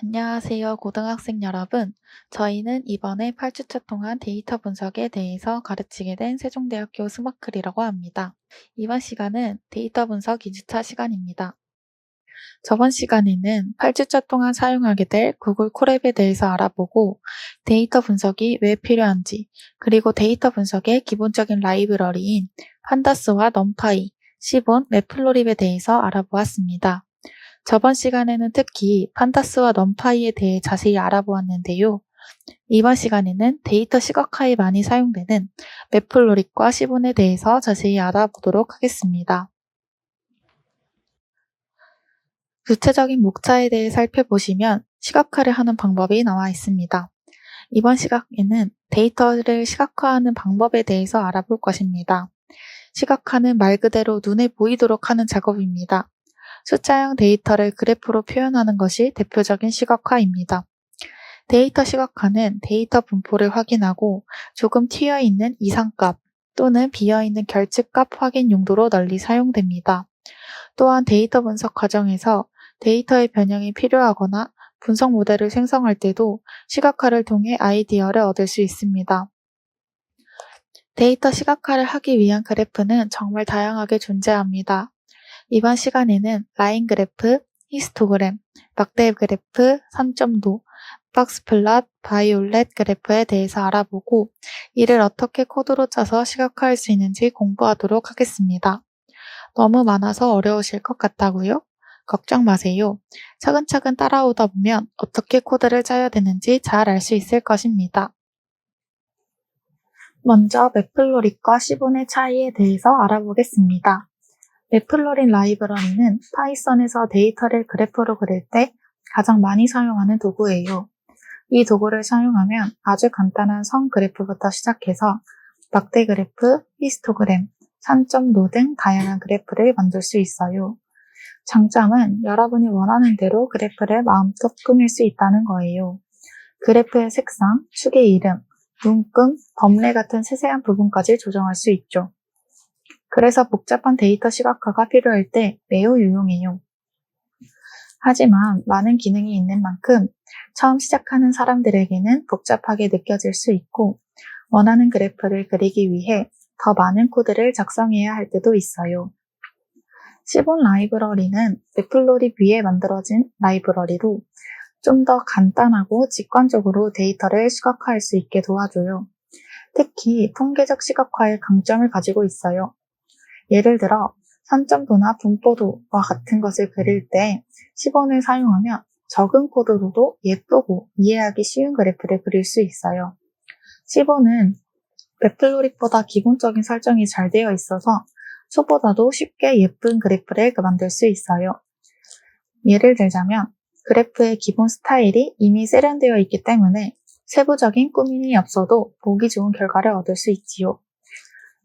안녕하세요, 고등학생 여러분. 저희는 이번에 8주차 동안 데이터 분석에 대해서 가르치게 된 세종대학교 스마클이라고 합니다. 이번 시간은 데이터 분석 2주차 시간입니다. 저번 시간에는 8주차 동안 사용하게 될 구글 콜앱에 대해서 알아보고 데이터 분석이 왜 필요한지, 그리고 데이터 분석의 기본적인 라이브러리인 판다스와 넘파이, 시본, 매플로립에 대해서 알아보았습니다. 저번 시간에는 특히 판다스와 넘파이에 대해 자세히 알아보았는데요. 이번 시간에는 데이터 시각화에 많이 사용되는 매플로립과 시본에 대해서 자세히 알아보도록 하겠습니다. 구체적인 목차에 대해 살펴보시면 시각화를 하는 방법이 나와 있습니다. 이번 시간에는 데이터를 시각화하는 방법에 대해서 알아볼 것입니다. 시각화는 말 그대로 눈에 보이도록 하는 작업입니다. 숫자형 데이터를 그래프로 표현하는 것이 대표적인 시각화입니다. 데이터 시각화는 데이터 분포를 확인하고 조금 튀어있는 이상값 또는 비어있는 결집값 확인 용도로 널리 사용됩니다. 또한 데이터 분석 과정에서 데이터의 변형이 필요하거나 분석 모델을 생성할 때도 시각화를 통해 아이디어를 얻을 수 있습니다. 데이터 시각화를 하기 위한 그래프는 정말 다양하게 존재합니다. 이번 시간에는 라인 그래프, 히스토그램, 막대 그래프, 선점도, 박스플롯, 바이올렛 그래프에 대해서 알아보고 이를 어떻게 코드로 짜서 시각화할 수 있는지 공부하도록 하겠습니다. 너무 많아서 어려우실 것 같다고요? 걱정 마세요. 차근차근 따라오다 보면 어떻게 코드를 짜야 되는지 잘 알 수 있을 것입니다. 먼저 매플로립과 시본의 차이에 대해서 알아보겠습니다. 매플로립 라이브러리는 파이썬에서 데이터를 그래프로 그릴 때 가장 많이 사용하는 도구예요. 이 도구를 사용하면 아주 간단한 선 그래프부터 시작해서 막대 그래프, 히스토그램, 산점도 등 다양한 그래프를 만들 수 있어요. 장점은 여러분이 원하는 대로 그래프를 마음껏 꾸밀 수 있다는 거예요. 그래프의 색상, 축의 이름, 눈금, 범례 같은 세세한 부분까지 조정할 수 있죠. 그래서 복잡한 데이터 시각화가 필요할 때 매우 유용해요. 하지만 많은 기능이 있는 만큼 처음 시작하는 사람들에게는 복잡하게 느껴질 수 있고 원하는 그래프를 그리기 위해 더 많은 코드를 작성해야 할 때도 있어요. 시본 라이브러리는 매플로립 위에 만들어진 라이브러리로 좀 더 간단하고 직관적으로 데이터를 시각화할 수 있게 도와줘요. 특히 통계적 시각화의 강점을 가지고 있어요. 예를 들어 선점도나 분포도와 같은 것을 그릴 때 시본을 사용하면 적은 코드로도 예쁘고 이해하기 쉬운 그래프를 그릴 수 있어요. 시본은 매플로립보다 기본적인 설정이 잘 되어 있어서 초보자도 쉽게 예쁜 그래프를 만들 수 있어요. 예를 들자면 그래프의 기본 스타일이 이미 세련되어 있기 때문에 세부적인 꾸밈이 없어도 보기 좋은 결과를 얻을 수 있지요.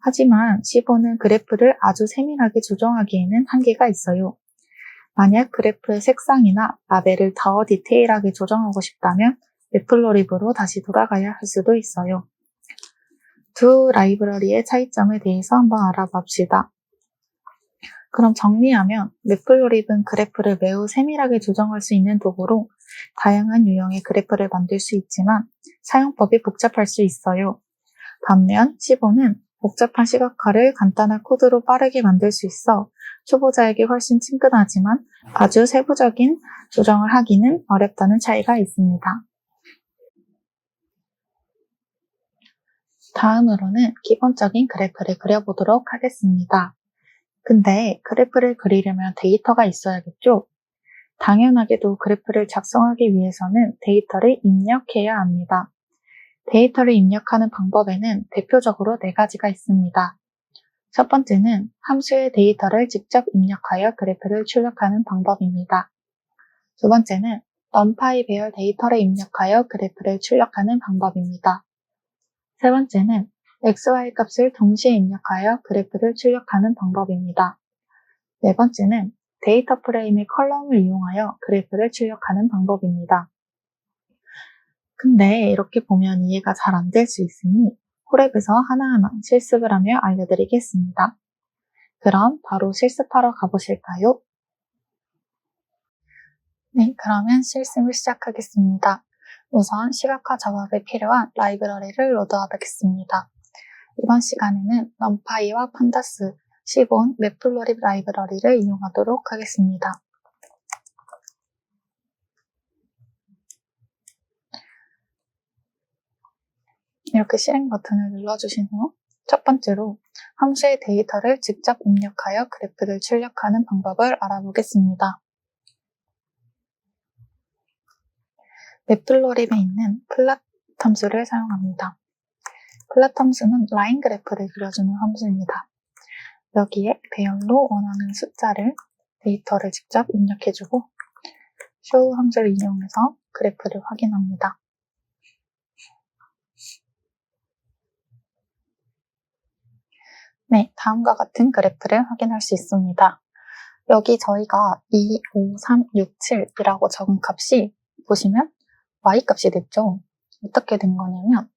하지만 시본은 그래프를 아주 세밀하게 조정하기에는 한계가 있어요. 만약 그래프의 색상이나 라벨을 더 디테일하게 조정하고 싶다면 매플로립으로 다시 돌아가야 할 수도 있어요. 두 라이브러리의 차이점에 대해서 한번 알아봅시다. 그럼 정리하면 매플로립은 그래프를 매우 세밀하게 조정할 수 있는 도구로 다양한 유형의 그래프를 만들 수 있지만 사용법이 복잡할 수 있어요. 반면 시본은 복잡한 시각화를 간단한 코드로 빠르게 만들 수 있어 초보자에게 훨씬 친근하지만 아주 세부적인 조정을 하기는 어렵다는 차이가 있습니다. 다음으로는 기본적인 그래프를 그려보도록 하겠습니다. 근데 그래프를 그리려면 데이터가 있어야겠죠? 당연하게도 그래프를 작성하기 위해서는 데이터를 입력해야 합니다. 데이터를 입력하는 방법에는 대표적으로 4가지가 있습니다. 첫 번째는 함수의 데이터를 직접 입력하여 그래프를 출력하는 방법입니다. 두 번째는 numpy 배열 데이터를 입력하여 그래프를 출력하는 방법입니다. 세 번째는 XY 값을 동시에 입력하여 그래프를 출력하는 방법입니다. 네 번째는 데이터 프레임의 컬럼을 이용하여 그래프를 출력하는 방법입니다. 근데 이렇게 보면 이해가 잘 안 될 수 있으니 콜앱에서 하나하나 실습을 하며 알려드리겠습니다. 그럼 바로 실습하러 가보실까요? 네, 그러면 실습을 시작하겠습니다. 우선 시각화 작업에 필요한 라이브러리를 로드하겠습니다. 이번 시간에는 넘파이와 판다스, 시본, 맵플로립 라이브러리를 이용하도록 하겠습니다. 이렇게 실행 버튼을 눌러주신 후 첫 번째로 함수의 데이터를 직접 입력하여 그래프를 출력하는 방법을 알아보겠습니다. 맵플로립에 있는 플랫 함수를 사용합니다. 플랫 함수는 라인 그래프를 그려주는 함수입니다. 여기에 배열로 원하는 숫자를 데이터를 직접 입력해주고 show 함수를 이용해서 그래프를 확인합니다. 네, 다음과 같은 그래프를 확인할 수 있습니다. 여기 저희가 2, 5, 3, 6, 7이라고 적은 값이 보시면 y값이 됐죠. 어떻게 된 거냐면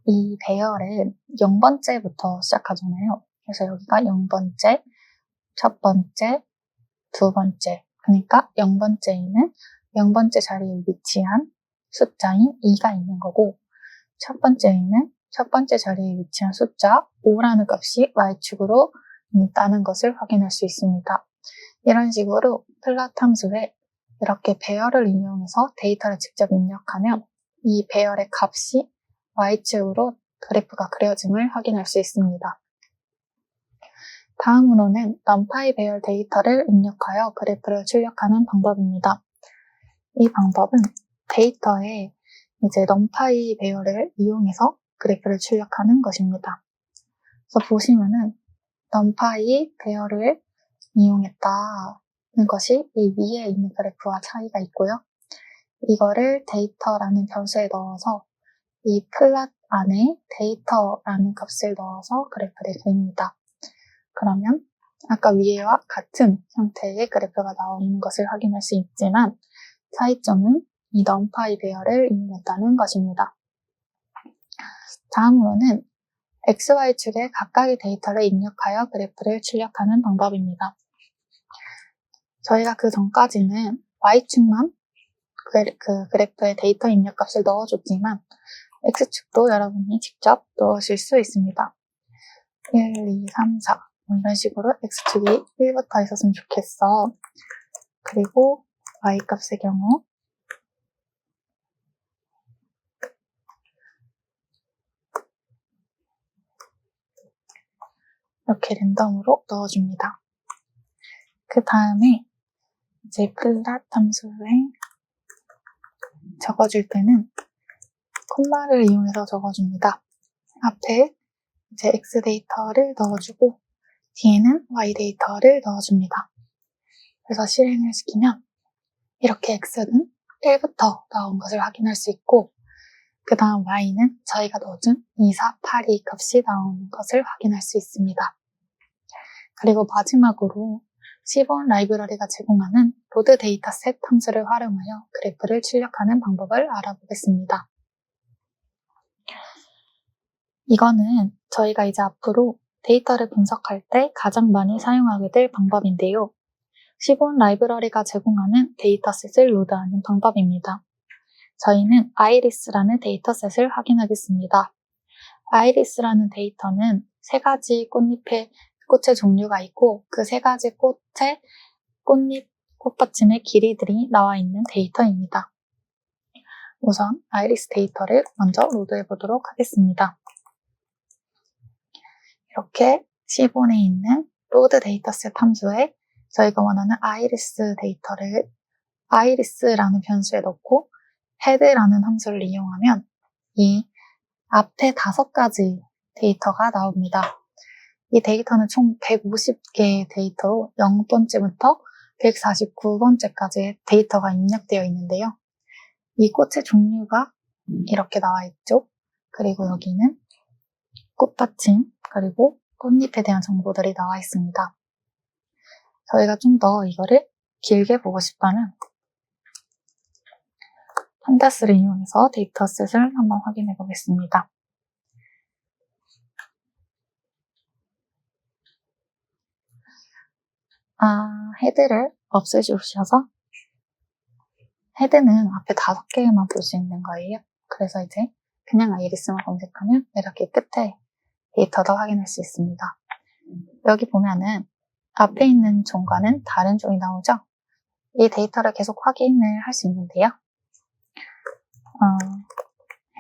이 배열을 0번째부터 시작하잖아요. 그래서 여기가 0번째, 첫 번째, 두 번째. 그러니까 0번째에는 0번째 자리에 위치한 숫자인 2가 있는 거고 첫 번째에는 첫 번째 자리에 위치한 숫자 5라는 값이 y축으로 있다는 것을 확인할 수 있습니다. 이런 식으로 플랫 함수에 이렇게 배열을 이용해서 데이터를 직접 입력하면 이 배열의 값이 y축으로 그래프가 그려짐을 확인할 수 있습니다. 다음으로는 numpy 배열 데이터를 입력하여 그래프를 출력하는 방법입니다. 이 방법은 데이터에 이제 numpy 배열을 이용해서 그래프를 출력하는 것입니다. 그래서 보시면은 numpy 배열을 이용했다는 것이 이 위에 있는 그래프와 차이가 있고요. 이거를 데이터라는 변수에 넣어서 이 플랫 안에 데이터라는 값을 넣어서 그래프를 그립니다. 그러면 아까 위에와 같은 형태의 그래프가 나오는 것을 확인할 수 있지만 차이점은 이 numpy 배열을 이용했다는 것입니다. 다음으로는 XY축에 각각의 데이터를 입력하여 그래프를 출력하는 방법입니다. 저희가 그 전까지는 Y축만 그 그래프에 데이터 입력값을 넣어줬지만 X축도 여러분이 직접 넣으실 수 있습니다. 1, 2, 3, 4 이런 식으로 X축이 1부터 있었으면 좋겠어. 그리고 Y값의 경우 이렇게 랜덤으로 넣어줍니다. 그 다음에 이제 플랫 함수에 적어줄 때는 콤마를 이용해서 적어줍니다. 앞에 이제 X 데이터를 넣어주고 뒤에는 Y 데이터를 넣어줍니다. 그래서 실행을 시키면 이렇게 X는 1부터 나온 것을 확인할 수 있고 그 다음 Y는 저희가 넣어준 2, 4, 8, 2 값이 나오는 것을 확인할 수 있습니다. 그리고 마지막으로 시본 라이브러리가 제공하는 로드 데이터셋 함수를 활용하여 그래프를 출력하는 방법을 알아보겠습니다. 이거는 저희가 이제 앞으로 데이터를 분석할 때 가장 많이 사용하게 될 방법인데요. 시본 라이브러리가 제공하는 데이터셋을 로드하는 방법입니다. 저희는 아이리스라는 데이터셋을 확인하겠습니다. 아이리스라는 데이터는 세 가지 꽃의 종류가 있고 그 세 가지 꽃의 꽃받침의 길이들이 나와 있는 데이터입니다. 우선 아이리스 데이터를 먼저 로드해 보도록 하겠습니다. 이렇게 시본에 있는 로드 데이터셋 함수에 저희가 원하는 아이리스 데이터를 아이리스라는 변수에 넣고 헤드라는 함수를 이용하면 이 앞에 5가지 데이터가 나옵니다. 이 데이터는 총 150개의 데이터로 0번째부터 149번째까지의 데이터가 입력되어 있는데요. 이 꽃의 종류가 이렇게 나와 있죠. 그리고 여기는 꽃받침, 그리고 꽃잎에 대한 정보들이 나와 있습니다. 저희가 좀 더 이거를 길게 보고 싶다면 판다스를 이용해서 데이터셋을 한번 확인해 보겠습니다. 헤드를 없애주셔서 헤드는 앞에 5개만 볼 수 있는 거예요. 그래서 이제 그냥 아이리스만 검색하면 이렇게 끝에 데이터도 확인할 수 있습니다. 여기 보면은 앞에 있는 종과는 다른 종이 나오죠? 이 데이터를 계속 확인을 할 수 있는데요.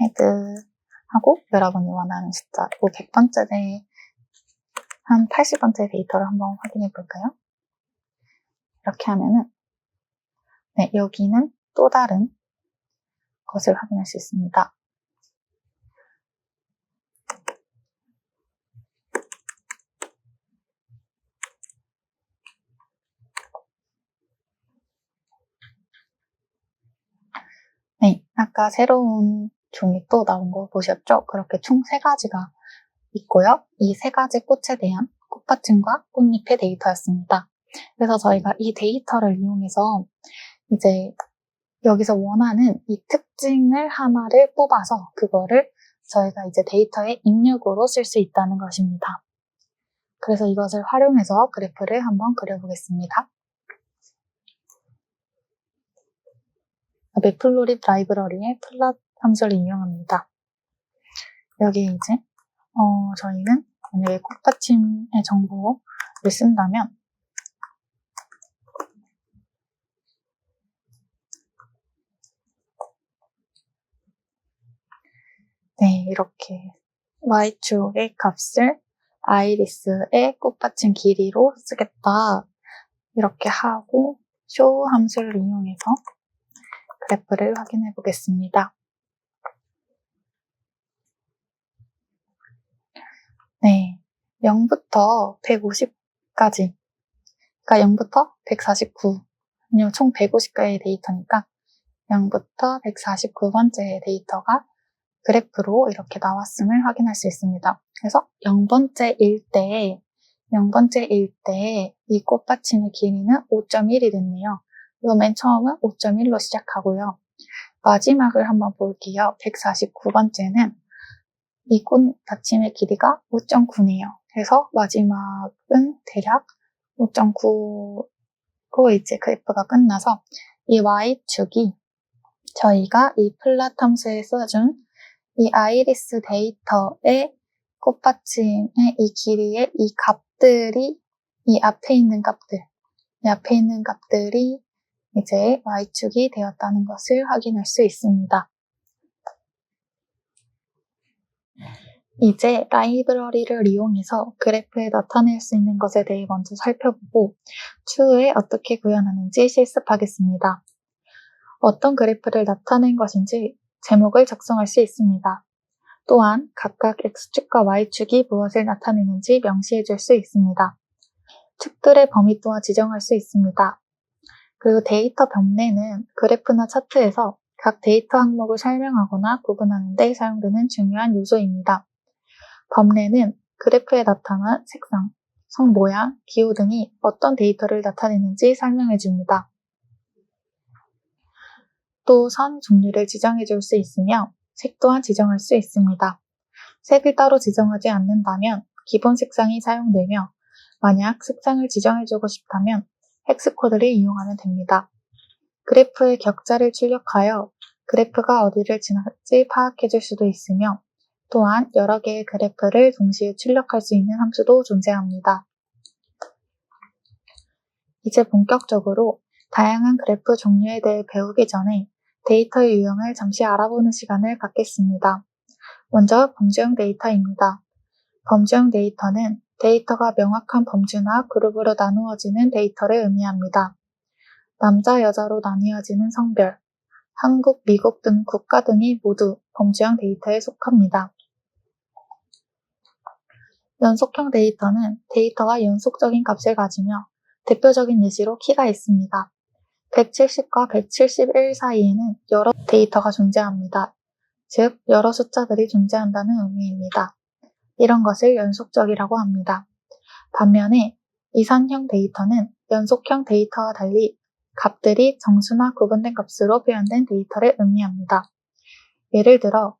헤드하고 여러분이 원하는 숫자, 100번째 한 80번째 데이터를 한번 확인해 볼까요? 이렇게 하면은 네, 여기는 또 다른 것을 확인할 수 있습니다. 네, 아까 새로운 종이 또 나온 거 보셨죠? 그렇게 총 3가지가 있고요. 이 3가지 꽃에 대한 꽃받침과 꽃잎의 데이터였습니다. 그래서 저희가 이 데이터를 이용해서 이제 여기서 원하는 이 특징을 하나를 뽑아서 그거를 저희가 이제 데이터의 입력으로 쓸 수 있다는 것입니다. 그래서 이것을 활용해서 그래프를 한번 그려보겠습니다. 매플로립 라이브러리의 플롯 함수를 이용합니다. 여기에 이제 저희는 만약에 꽃받침의 정보를 쓴다면 네, 이렇게 y축의 값을 아이리스의 꽃받침 길이로 쓰겠다. 이렇게 하고 show 함수를 이용해서 그래프를 확인해 보겠습니다. 네, 0부터 150까지, 그러니까 0부터 149, 아니면 총 150개의 데이터니까 0부터 149번째 데이터가 그래프로 이렇게 나왔음을 확인할 수 있습니다. 그래서 0번째일 때 이 꽃받침의 길이는 5.1이 됐네요. 그래서 맨 처음은 5.1로 시작하고요. 마지막을 한번 볼게요. 149번째는 이 꽃받침의 길이가 5.9네요. 그래서 마지막은 대략 5.9로 이제 그래프가 끝나서 이 y축이 저희가 이 플랫 함수에 써준 이 아이리스 데이터의 꽃받침의 이 길이의 이 값들이 이 앞에 있는 값들이 이제 y축이 되었다는 것을 확인할 수 있습니다. 이제 라이브러리를 이용해서 그래프에 나타낼 수 있는 것에 대해 먼저 살펴보고 추후에 어떻게 구현하는지 실습하겠습니다. 어떤 그래프를 나타낸 것인지 제목을 작성할 수 있습니다. 또한 각각 X축과 Y축이 무엇을 나타내는지 명시해 줄 수 있습니다. 축들의 범위 또한 지정할 수 있습니다. 그리고 데이터 병례는 그래프나 차트에서 각 데이터 항목을 설명하거나 구분하는 데 사용되는 중요한 요소입니다. 범례는 그래프에 나타난 색상, 성 모양, 기호 등이 어떤 데이터를 나타내는지 설명해 줍니다. 또 선 종류를 지정해 줄 수 있으며 색 또한 지정할 수 있습니다. 색을 따로 지정하지 않는다면 기본 색상이 사용되며 만약 색상을 지정해주고 싶다면 헥스코드를 이용하면 됩니다. 그래프의 격자를 출력하여 그래프가 어디를 지날지 파악해 줄 수도 있으며 또한 여러 개의 그래프를 동시에 출력할 수 있는 함수도 존재합니다. 이제 본격적으로 다양한 그래프 종류에 대해 배우기 전에 데이터의 유형을 잠시 알아보는 시간을 갖겠습니다. 먼저 범주형 데이터입니다. 범주형 데이터는 데이터가 명확한 범주나 그룹으로 나누어지는 데이터를 의미합니다. 남자, 여자로 나뉘어지는 성별, 한국, 미국 등 국가 등이 모두 범주형 데이터에 속합니다. 연속형 데이터는 데이터가 연속적인 값을 가지며 대표적인 예시로 키가 있습니다. 170과 171 사이에는 여러 데이터가 존재합니다. 즉, 여러 숫자들이 존재한다는 의미입니다. 이런 것을 연속적이라고 합니다. 반면에 이산형 데이터는 연속형 데이터와 달리 값들이 정수나 구분된 값으로 표현된 데이터를 의미합니다. 예를 들어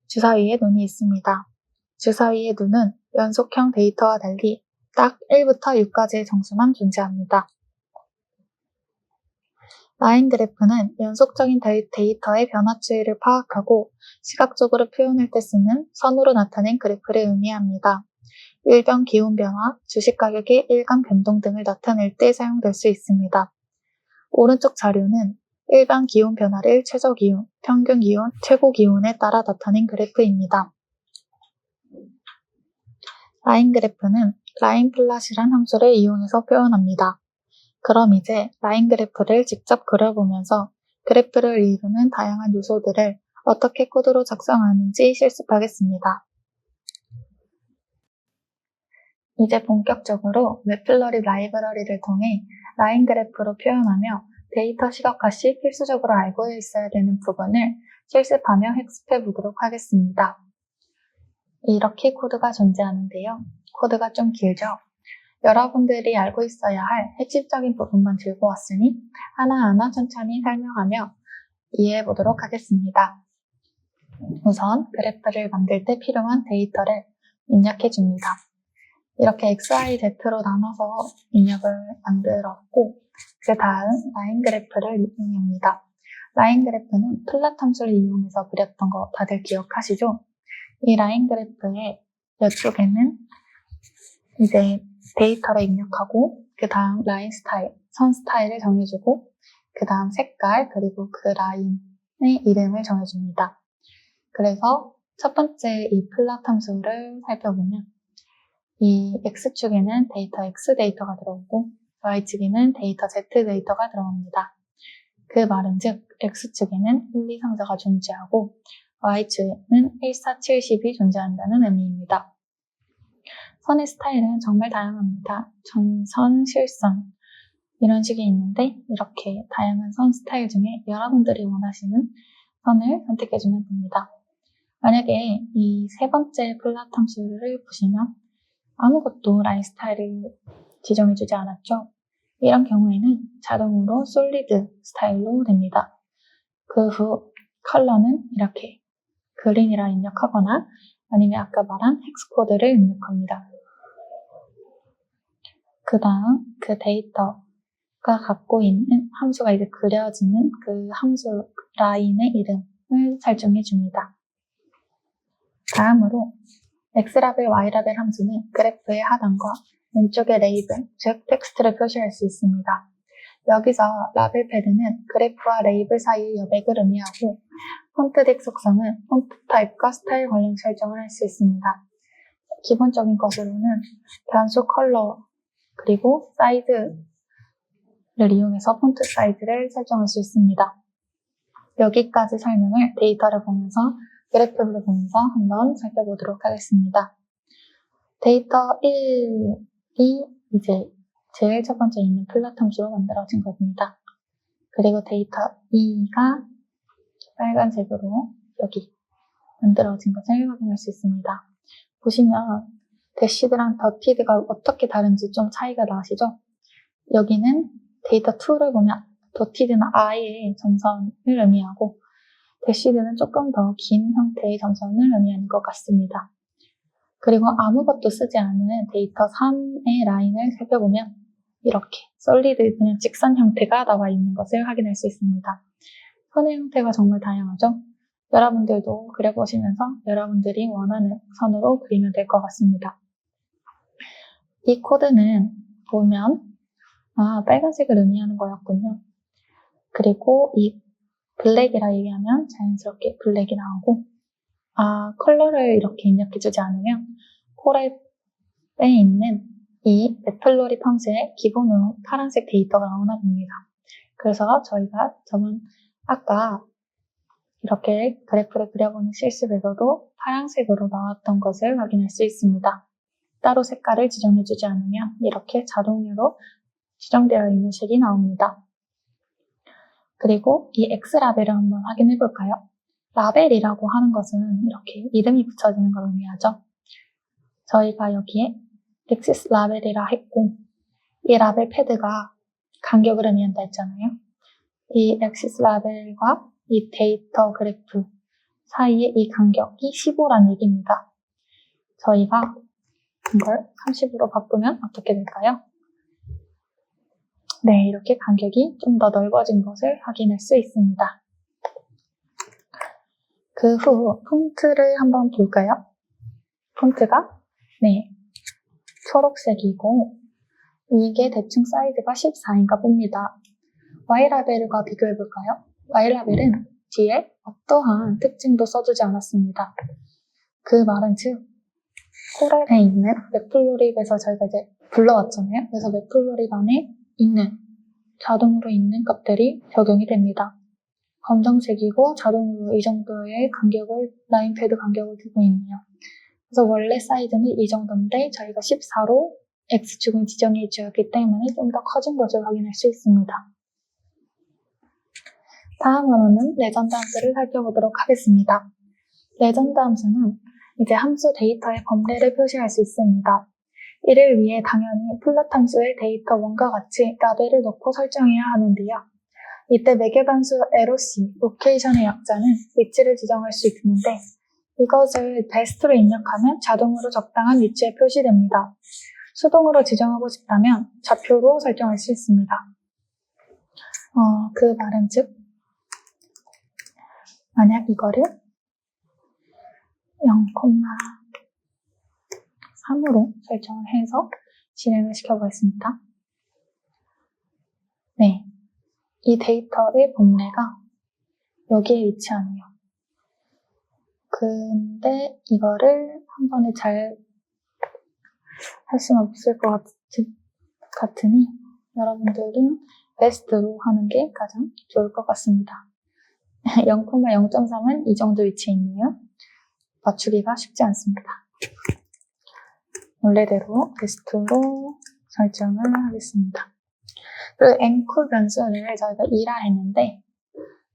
주사위에 눈이 있습니다. 주사위의 눈은 연속형 데이터와 달리 딱 1부터 6까지의 정수만 존재합니다. 라인 그래프는 연속적인 데이터의 변화 추이를 파악하고 시각적으로 표현할 때 쓰는 선으로 나타낸 그래프를 의미합니다. 일병 기온 변화, 주식 가격의 일간 변동 등을 나타낼 때 사용될 수 있습니다. 오른쪽 자료는 일반 기온 변화를 최저 기온, 평균 기온, 최고 기온에 따라 나타낸 그래프입니다. 라인 그래프는 라인 플롯이란 함수를 이용해서 표현합니다. 그럼 이제 라인 그래프를 직접 그려보면서 그래프를 이루는 다양한 요소들을 어떻게 코드로 작성하는지 실습하겠습니다. 이제 본격적으로 맵플러리 라이브러리를 통해 라인 그래프로 표현하며 데이터 시각화 시 필수적으로 알고 있어야 되는 부분을 실습하며 학습해 보도록 하겠습니다. 이렇게 코드가 존재하는데요. 코드가 좀 길죠? 여러분들이 알고 있어야 할 핵심적인 부분만 들고 왔으니 하나하나 천천히 설명하며 이해해 보도록 하겠습니다. 우선 그래프를 만들 때 필요한 데이터를 입력해 줍니다. 이렇게 X, Y, Z로 나눠서 입력을 만들었고 그 다음 라인 그래프를 이용합니다. 라인 그래프는 플롯 함수를 이용해서 그렸던 거 다들 기억하시죠? 이 라인 그래프의 이쪽에는 이제 데이터를 입력하고 그 다음 라인 스타일, 선 스타일을 정해주고 그 다음 색깔 그리고 그 라인의 이름을 정해줍니다. 그래서 첫 번째 이 플롯 함수를 살펴보면 이 X축에는 데이터 X 데이터가 들어오고 Y축에는 데이터 Z 데이터가 들어옵니다. 그 말은 즉 X축에는 1, 2, 3, 4가 존재하고 Y축에는 1, 4, 7, 10이 존재한다는 의미입니다. 선의 스타일은 정말 다양합니다. 전선, 실선 이런 식이 있는데 이렇게 다양한 선 스타일 중에 여러분들이 원하시는 선을 선택해주면 됩니다. 만약에 이 세 번째 플롯 함수를 보시면 아무것도 라인 스타일을 지정해주지 않았죠. 이런 경우에는 자동으로 솔리드 스타일로 됩니다. 그 후 컬러는 이렇게 그린이라 입력하거나 아니면 아까 말한 헥스코드를 입력합니다. 그 다음 그 데이터가 갖고 있는 함수가 이제 그려지는 그 함수 라인의 이름을 설정해 줍니다. 다음으로 X라벨, Y라벨 함수는 그래프의 하단과 왼쪽의 레이블, 즉 텍스트를 표시할 수 있습니다. 여기서 라벨 패드는 그래프와 레이블 사이의 여백을 의미하고 폰트 덱 속성은 폰트 타입과 스타일 관련 설정을 할 수 있습니다. 기본적인 것으로는 변수 컬러 그리고 사이즈를 이용해서 폰트 사이즈를 설정할 수 있습니다. 여기까지 설명을 데이터를 보면서 그래프를 보면서 한번 살펴보도록 하겠습니다. 데이터 1이 이제 제일 첫 번째 있는 플롯 함수로 만들어진 겁니다. 그리고 데이터 2가 빨간색으로 여기 만들어진 것을 확인할 수 있습니다. 보시면 대시드랑 더티드가 어떻게 다른지 좀 차이가 나시죠? 여기는 데이터 2를 보면 더티드는 아예 점선을 의미하고 대시드는 조금 더 긴 형태의 점선을 의미하는 것 같습니다. 그리고 아무것도 쓰지 않은 데이터 3의 라인을 살펴보면 이렇게 솔리드 그냥 직선 형태가 나와 있는 것을 확인할 수 있습니다. 선의 형태가 정말 다양하죠? 여러분들도 그려보시면서 여러분들이 원하는 선으로 그리면 될 것 같습니다. 이 코드는 보면 빨간색을 의미하는 거였군요. 그리고 이 블랙이라 얘기하면 자연스럽게 블랙이 나오고 컬러를 이렇게 입력해주지 않으면 콜앱에 있는 이 맵플로리 함수의 기본으로 파란색 데이터가 나오나 봅니다. 그래서 저희가 아까 이렇게 그래프를 그려보는 실습에서도 파란색으로 나왔던 것을 확인할 수 있습니다. 따로 색깔을 지정해주지 않으면 이렇게 자동으로 지정되어 있는 색이 나옵니다. 그리고 이 X라벨을 한번 확인해 볼까요? 라벨이라고 하는 것은 이렇게 이름이 붙여지는 걸 의미하죠. 저희가 여기에 엑시스 라벨이라 했고 이 라벨 패드가 간격을 의미한다 했잖아요. 이 엑시스 라벨과 이 데이터 그래프 사이의 이 간격이 15라는 얘기입니다. 저희가 이걸 30으로 바꾸면 어떻게 될까요? 네, 이렇게 간격이 좀 더 넓어진 것을 확인할 수 있습니다. 그 후 폰트를 한번 볼까요? 폰트가 네, 초록색이고 이게 대충 사이즈가 14인가 봅니다. Y라벨과 비교해볼까요? Y라벨은 뒤에 어떠한 특징도 써주지 않았습니다. 그 말은 즉 코렐에 있는 매플로립에서 저희가 이제 불러왔잖아요. 그래서 매플로립 안에 있는 자동으로 있는 값들이 적용이 됩니다. 검정색이고 자동으로 이 정도의 간격을 라인패드 간격을 두고 있네요. 그래서 원래 사이즈는 이 정도인데 저희가 14로 X축을 지정해 주었기 때문에 좀 더 커진 것을 확인할 수 있습니다. 다음으로는 레전드 함수를 살펴보도록 하겠습니다. 레전드 함수는 이제 함수 데이터의 범례를 표시할 수 있습니다. 이를 위해 당연히 플롯 함수의 데이터 1과 같이 라벨을 넣고 설정해야 하는데요. 이때 매개반수 LOC, 로케이션의 약자는 위치를 지정할 수 있는데 이것을 best로 입력하면 자동으로 적당한 위치에 표시됩니다. 수동으로 지정하고 싶다면 좌표로 설정할 수 있습니다. 그 말은 즉 만약 이거를 0,3으로 설정을 해서 진행을 시켜보겠습니다. 네, 이 데이터의 범례가 여기에 위치하네요. 근데 이거를 한 번에 잘 할 수는 없을 것 같으니 여러분들은 베스트로 하는 게 가장 좋을 것 같습니다. 0,0.3은 이 정도 위치에 있네요. 맞추기가 쉽지 않습니다. 원래대로 베스트로 설정을 하겠습니다. 그리고 앵콜 변수를 저희가 2라 했는데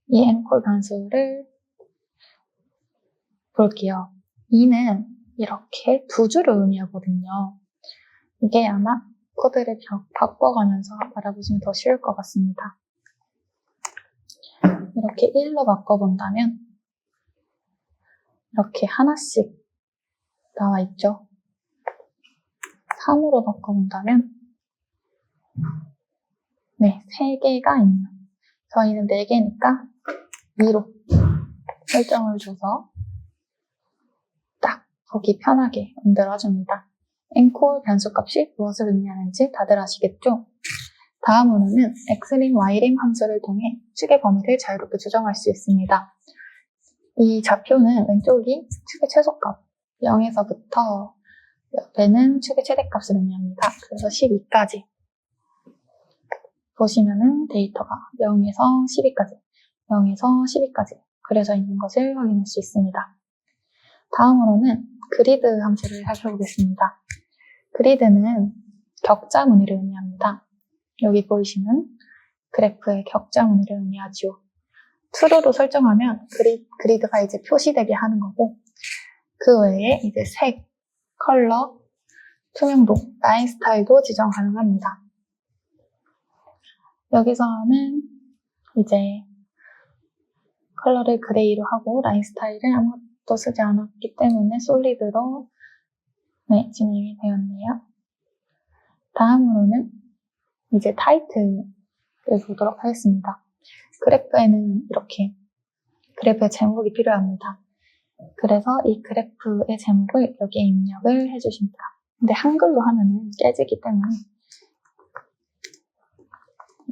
이 앵콜 변수를 볼게요. 2는 이렇게 두 줄을 의미하거든요. 이게 아마 코드를 바꿔가면서 알아보시면 더 쉬울 것 같습니다. 이렇게 1로 바꿔본다면 이렇게 하나씩 나와 있죠. 3으로 바꿔본다면 네, 3개가 있네요. 저희는 4개니까 2로 설정을 줘서 딱 보기 편하게 만들어줍니다. 앵콜 변수값이 무엇을 의미하는지 다들 아시겠죠? 다음으로는 xlim, ylim 함수를 통해 축의 범위를 자유롭게 조정할 수 있습니다. 이 좌표는 왼쪽이 축의 최소값 0에서부터 옆에는 축의 최대값을 의미합니다. 그래서 12까지 보시면은 데이터가 0에서 12까지 0에서 12까지 그려져 있는 것을 확인할 수 있습니다. 다음으로는 그리드 함수를 살펴보겠습니다. 그리드는 격자 무늬를 의미합니다. 여기 보이시는 그래프의 격자 무늬를 의미하죠. true로 설정하면 그리드가 이제 표시되게 하는 거고 그 외에 이제 색, 컬러, 투명도, 라인 스타일도 지정 가능합니다. 여기서는 이제 컬러를 그레이로 하고 라인 스타일을 아무것도 쓰지 않았기 때문에 솔리드로 네, 진행이 되었네요. 다음으로는 이제 타이틀을 보도록 하겠습니다. 그래프에는 이렇게 그래프의 제목이 필요합니다. 그래서 이 그래프의 제목을 여기에 입력을 해주십니다. 근데 한글로 하면은 깨지기 때문에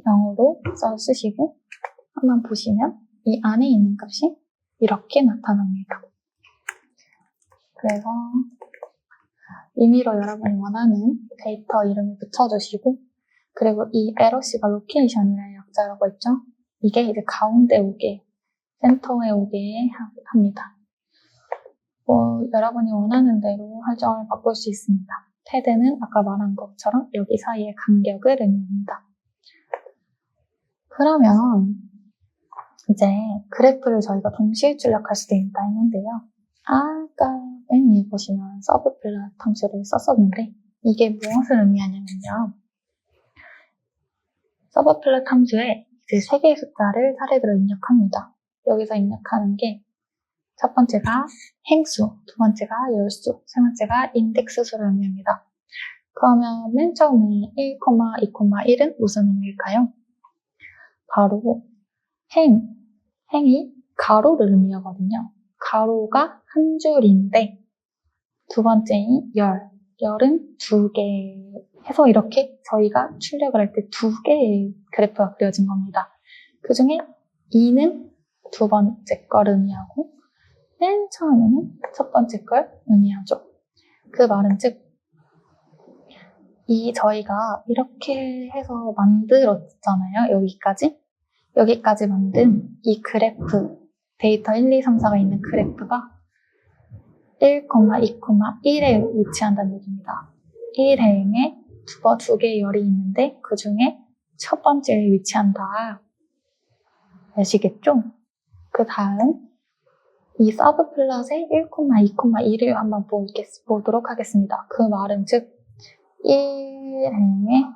영어로 써 쓰시고 한번 보시면 이 안에 있는 값이 이렇게 나타납니다. 그래서 임의로 여러분이 원하는 데이터 이름을 붙여주시고 그리고 이 LOC가 로케이션이라는 약자라고 했죠? 이게 이제 가운데 오게, 센터에 오게 합니다. 여러분이 원하는 대로 설정을 바꿀 수 있습니다. 테드는 아까 말한 것처럼 여기 사이의 간격을 의미합니다. 그러면 이제 그래프를 저희가 동시에 출력할 수도 있다 했는데요. 아까 맨 위에 보시면 서브플롯 함수를 썼었는데 이게 무엇을 의미하냐면요. 서브플롯 함수에 이제 3개의 숫자를 차례대로 입력합니다. 여기서 입력하는 게 첫 번째가 행수, 두 번째가 열수, 세 번째가 인덱스 수를 의미합니다. 그러면 맨 처음에 1, 2,1은 무슨 의미일까요? 바로 행이 가로를 의미하거든요. 가로가 한 줄인데 두 번째인 열은 두 개 해서 이렇게 저희가 출력을 할 때 두 개의 그래프가 그려진 겁니다. 그 중에 2는 두 번째 걸 의미하고 맨 처음에는 첫 번째 걸 의미하죠. 그 말은 즉 저희가 이렇게 해서 만들었잖아요. 여기까지 만든 이 그래프, 데이터 1, 2, 3, 4가 있는 그래프가 1, 2, 1에 위치한다는 얘기입니다. 1행에 두 개의 열이 있는데 그 중에 첫 번째에 위치한다. 아시겠죠? 그 다음 이 서브 플롯의 1, 2, 1을 한번 보도록 하겠습니다. 그 말은 즉 1행에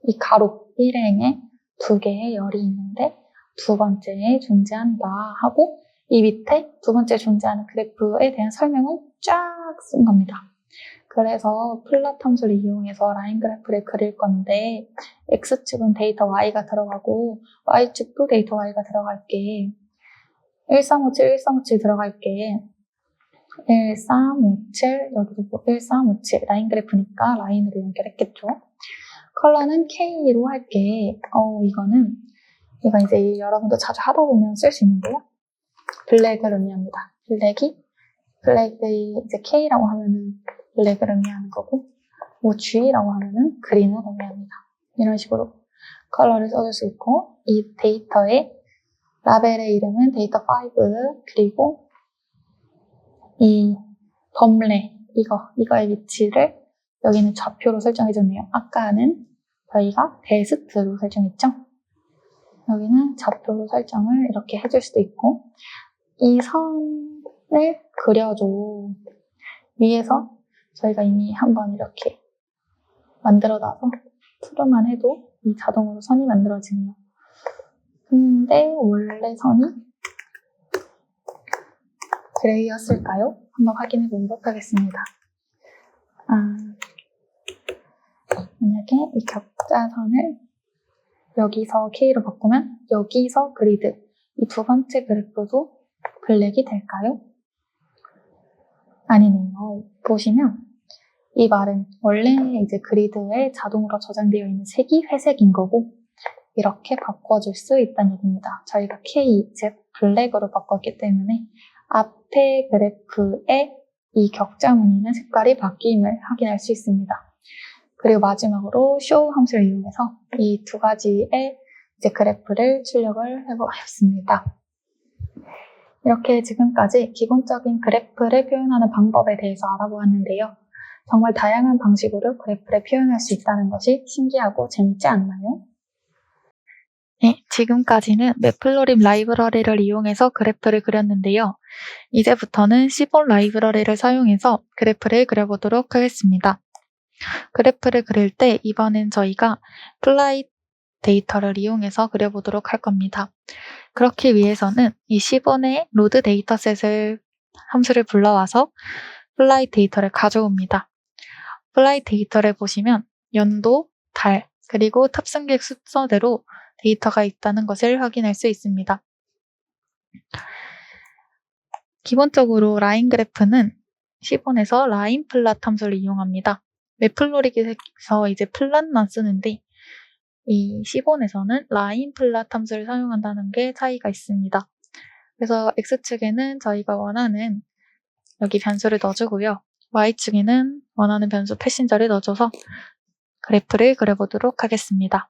이 가로 1행에 두 개의 열이 있는데 두 번째에 존재한다 하고 이 밑에 두 번째 존재하는 그래프에 대한 설명을 쫙 쓴 겁니다. 그래서 플롯 함수를 이용해서 라인 그래프를 그릴 건데 X축은 데이터 Y가 들어가고 Y축도 데이터 Y가 들어갈게. 1357 들어갈게. 1357 여기도 1357 라인 그래프니까 라인으로 연결했겠죠. 컬러는 K로 할게. 이건 이제 여러분도 자주 하다 보면 쓸 수 있는데요. 블랙을 의미합니다. 블랙이 이제 K라고 하면은 블랙을 의미하는 거고, 뭐 G라고 하면은 그린을 의미합니다. 이런 식으로 컬러를 써줄 수 있고, 이 데이터의 라벨의 이름은 데이터 5, 그리고 이 범례, 이거의 위치를 여기는 좌표로 설정해줬네요. 아까는 저희가 베스트로 설정했죠? 여기는 좌표로 설정을 이렇게 해줄 수도 있고, 이 선을 그려줘. 위에서 저희가 이미 한번 이렇게 만들어놔서 트루만 해도 이 자동으로 선이 만들어지네요. 근데 원래 선이 그레이였을까요? 한번 확인해 보도록 하겠습니다. 만약에 이 격자선을 여기서 K로 바꾸면 여기서 그리드, 이 두 번째 그래프도 블랙이 될까요? 아니네요. 보시면 이 말은 원래 이제 그리드에 자동으로 저장되어 있는 색이 회색인 거고 이렇게 바꿔줄 수 있다는 얘기입니다. 저희가 K, 즉 블랙으로 바꿨기 때문에 앞에 그래프의 이 격자 무늬는 색깔이 바뀜을 확인할 수 있습니다. 그리고 마지막으로 show 함수를 이용해서 이 두 가지의 이제 그래프를 출력을 해보았습니다. 이렇게 지금까지 기본적인 그래프를 표현하는 방법에 대해서 알아보았는데요. 정말 다양한 방식으로 그래프를 표현할 수 있다는 것이 신기하고 재밌지 않나요? 네, 지금까지는 매플로림 라이브러리를 이용해서 그래프를 그렸는데요. 이제부터는 시본 라이브러리를 사용해서 그래프를 그려보도록 하겠습니다. 그래프를 그릴 때 이번엔 저희가 플라이 데이터를 이용해서 그려보도록 할 겁니다. 그렇기 위해서는 이 시본의 로드 데이터셋을 함수를 불러와서 플라이 데이터를 가져옵니다. 플라이 데이터를 보시면 연도, 달, 그리고 탑승객 순서대로 데이터가 있다는 것을 확인할 수 있습니다. 기본적으로 라인 그래프는 시본에서 라인 플랫 함수를 이용합니다. 매플로릭에서 이제 플랫만 쓰는데 이 시본에서는 라인 플랫 함수를 사용한다는 게 차이가 있습니다. 그래서 X축에는 저희가 원하는 여기 변수를 넣어주고요. Y축에는 원하는 변수 패신저를 넣어줘서 그래프를 그려보도록 하겠습니다.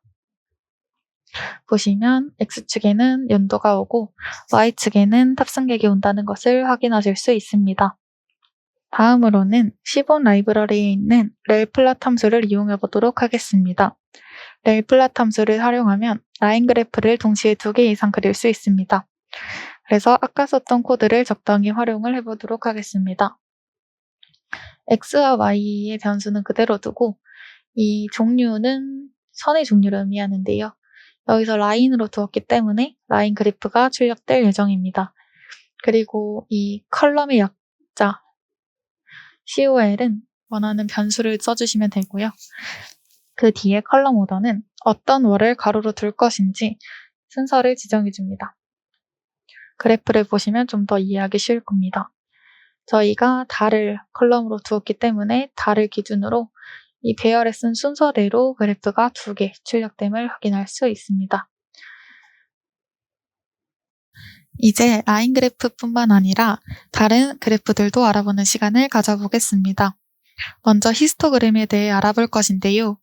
보시면 X축에는 연도가 오고 Y축에는 탑승객이 온다는 것을 확인하실 수 있습니다. 다음으로는 시본 라이브러리에 있는 렐플랫 함수를 이용해 보도록 하겠습니다. 렐플랫 함수를 활용하면 라인 그래프를 동시에 2개 이상 그릴 수 있습니다. 그래서 아까 썼던 코드를 적당히 활용을 해보도록 하겠습니다. X와 Y의 변수는 그대로 두고 이 종류는 선의 종류를 의미하는데요. 여기서 라인으로 두었기 때문에 라인 그래프가 출력될 예정입니다. 그리고 이 컬럼의 약자 COL은 원하는 변수를 써주시면 되고요. 그 뒤에 컬럼 오더는 어떤 월을 가로로 둘 것인지 순서를 지정해 줍니다. 그래프를 보시면 좀 더 이해하기 쉬울 겁니다. 저희가 달을 컬럼으로 두었기 때문에 달을 기준으로 이 배열에 쓴 순서대로 그래프가 2개 출력됨을 확인할 수 있습니다. 이제 라인 그래프뿐만 아니라 다른 그래프들도 알아보는 시간을 가져보겠습니다. 먼저 히스토그램에 대해 알아볼 것인데요.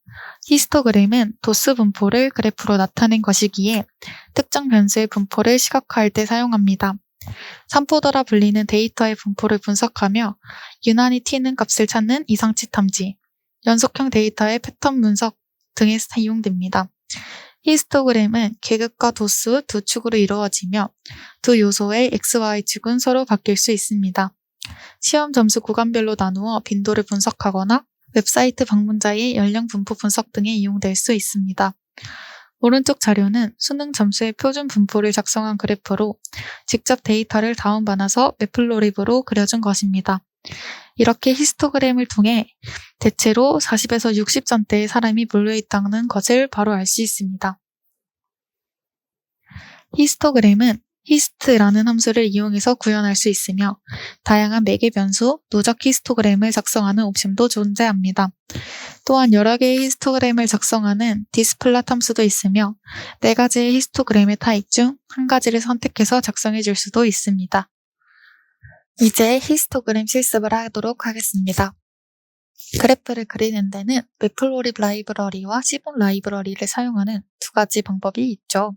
히스토그램은 도스 분포를 그래프로 나타낸 것이기에 특정 변수의 분포를 시각화할 때 사용합니다. 산포더라 불리는 데이터의 분포를 분석하며 유난히 튀는 값을 찾는 이상치 탐지, 연속형 데이터의 패턴 분석 등에 사용됩니다. 히스토그램은 계급과 도수 두 축으로 이루어지며 두 요소의 x, y 축은 서로 바뀔 수 있습니다. 시험 점수 구간별로 나누어 빈도를 분석하거나 웹사이트 방문자의 연령 분포 분석 등에 이용될 수 있습니다. 오른쪽 자료는 수능 점수의 표준 분포를 작성한 그래프로 직접 데이터를 다운받아서 매플로립으로 그려준 것입니다. 이렇게 히스토그램을 통해 대체로 40에서 60점대의 사람이 몰려있다는 것을 바로 알 수 있습니다. 히스토그램은 히스트라는 함수를 이용해서 구현할 수 있으며 다양한 매개 변수, 누적 히스토그램을 작성하는 옵션도 존재합니다. 또한 여러 개의 히스토그램을 작성하는 디스플랏 함수도 있으며 4가지의 히스토그램의 타입 중 한 가지를 선택해서 작성해 줄 수도 있습니다. 이제 히스토그램 실습을 하도록 하겠습니다. 그래프를 그리는 데는 매플로립 라이브러리와 시본 라이브러리를 사용하는 2가지 방법이 있죠.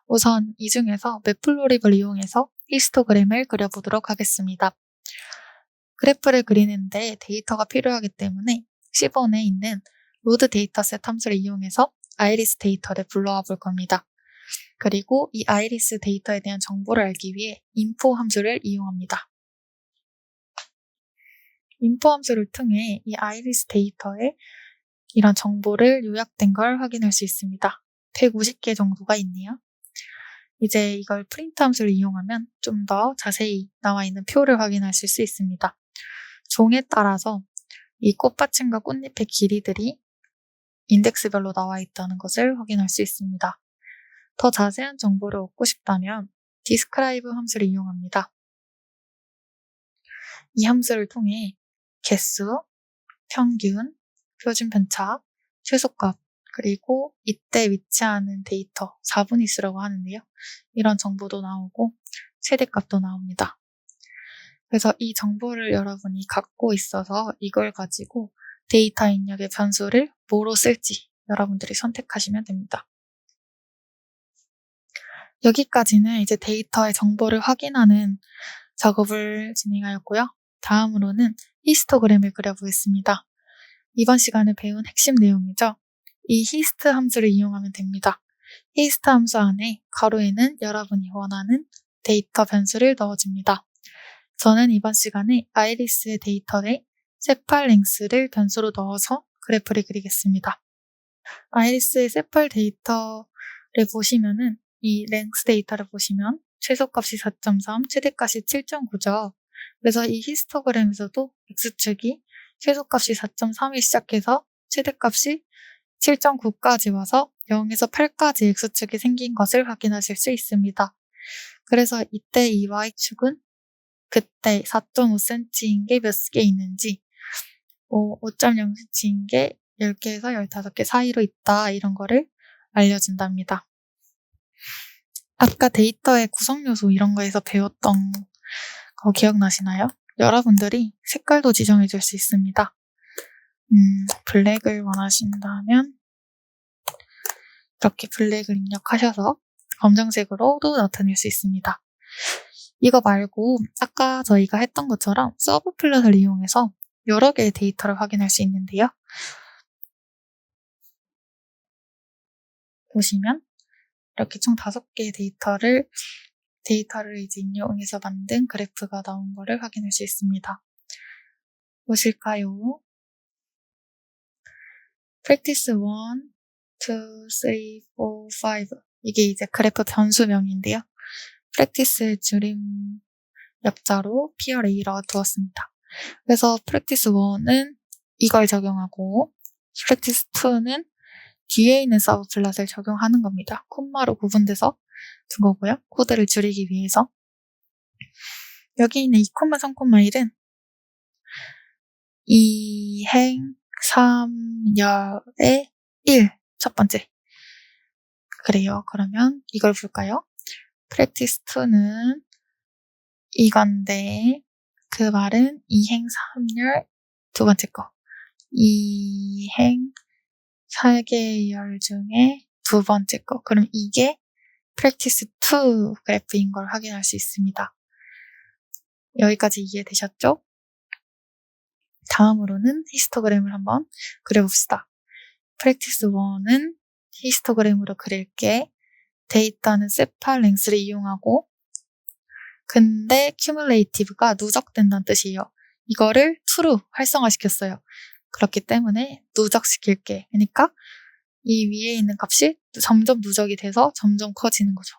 우선 이 중에서 매플로립을 이용해서 히스토그램을 그려보도록 하겠습니다. 그래프를 그리는데 데이터가 필요하기 때문에 시본에 있는 로드 데이터셋 함수를 이용해서 아이리스 데이터를 불러와 볼 겁니다. 그리고 이 아이리스 데이터에 대한 정보를 알기 위해 인포 함수를 이용합니다. 인포 함수를 통해 이 아이리스 데이터에 이런 정보를 요약된 걸 확인할 수 있습니다. 150개 정도가 있네요. 이제 이걸 프린트 함수를 이용하면 좀 더 자세히 나와 있는 표를 확인하실 수 있습니다. 종에 따라서 이 꽃받침과 꽃잎의 길이들이 인덱스별로 나와 있다는 것을 확인할 수 있습니다. 더 자세한 정보를 얻고 싶다면 describe 함수를 이용합니다. 이 함수를 통해 개수, 평균, 표준 편차, 최소값, 그리고 이때 위치하는 데이터 4분위수라고 하는데요. 이런 정보도 나오고 최대값도 나옵니다. 그래서 이 정보를 여러분이 갖고 있어서 이걸 가지고 데이터 입력의 변수를 뭐로 쓸지 여러분들이 선택하시면 됩니다. 여기까지는 이제 데이터의 정보를 확인하는 작업을 진행하였고요. 다음으로는 히스토그램을 그려보겠습니다. 이번 시간에 배운 핵심 내용이죠. 이 히스트 함수를 이용하면 됩니다. 히스트 함수 안에 가로에는 여러분이 원하는 데이터 변수를 넣어줍니다. 저는 이번 시간에 아이리스의 데이터에 세팔 랭스를 변수로 넣어서 그래프를 그리겠습니다. 아이리스의 세팔 데이터를 보시면은 이 랭스 데이터를 보시면 최소값이 4.3, 최대값이 7.9죠. 그래서 이 히스토그램에서도 x축이 최소값이 4.3이 시작해서 최대값이 7.9까지 와서 0에서 8까지 x축이 생긴 것을 확인하실 수 있습니다. 그래서 이때 이 y축은 그때 4.5cm인 게 몇 개 있는지 5.0cm인 게 10개에서 15개 사이로 있다 이런 거를 알려준답니다. 아까 데이터의 구성 요소 이런 거에서 배웠던 거 기억나시나요? 여러분들이 색깔도 지정해 줄 수 있습니다. 블랙을 원하신다면 이렇게 블랙을 입력하셔서 검정색으로도 나타낼 수 있습니다. 이거 말고 아까 저희가 했던 것처럼 서브 플롯을 이용해서 여러 개의 데이터를 확인할 수 있는데요. 보시면 이렇게 총 5개의 데이터를 이제 인용해서 만든 그래프가 나온 거를 확인할 수 있습니다. 보실까요? practice 1, 2, 3, 4, 5 이게 이제 그래프 변수명인데요. practice의 줄임 약자로 PRA라고 두었습니다. 그래서 practice 1은 이걸 적용하고 practice 2는 뒤에 있는 서브 플랫을 적용하는 겁니다. 콤마로 구분돼서 둔 거고요. 코드를 줄이기 위해서. 여기 있는 2, 3,1은 2행 3열의 1, 첫 번째. 그래요. 그러면 이걸 볼까요? practice 2는 이건데 그 말은 2행 3열 두 번째 거. 2행 4개열 중에 두 번째 거. 그럼 이게 practice 2 그래프인 걸 확인할 수 있습니다. 여기까지 이해되셨죠? 다음으로는 히스토그램을 한번 그려봅시다. practice 1은 히스토그램으로 그릴게. 데이터는 세팔 랭스를 이용하고 근데 cumulative가 누적된다는 뜻이에요. 이거를 true로 활성화시켰어요. 그렇기 때문에 누적시킬게. 그러니까 이 위에 있는 값이 점점 누적이 돼서 점점 커지는 거죠.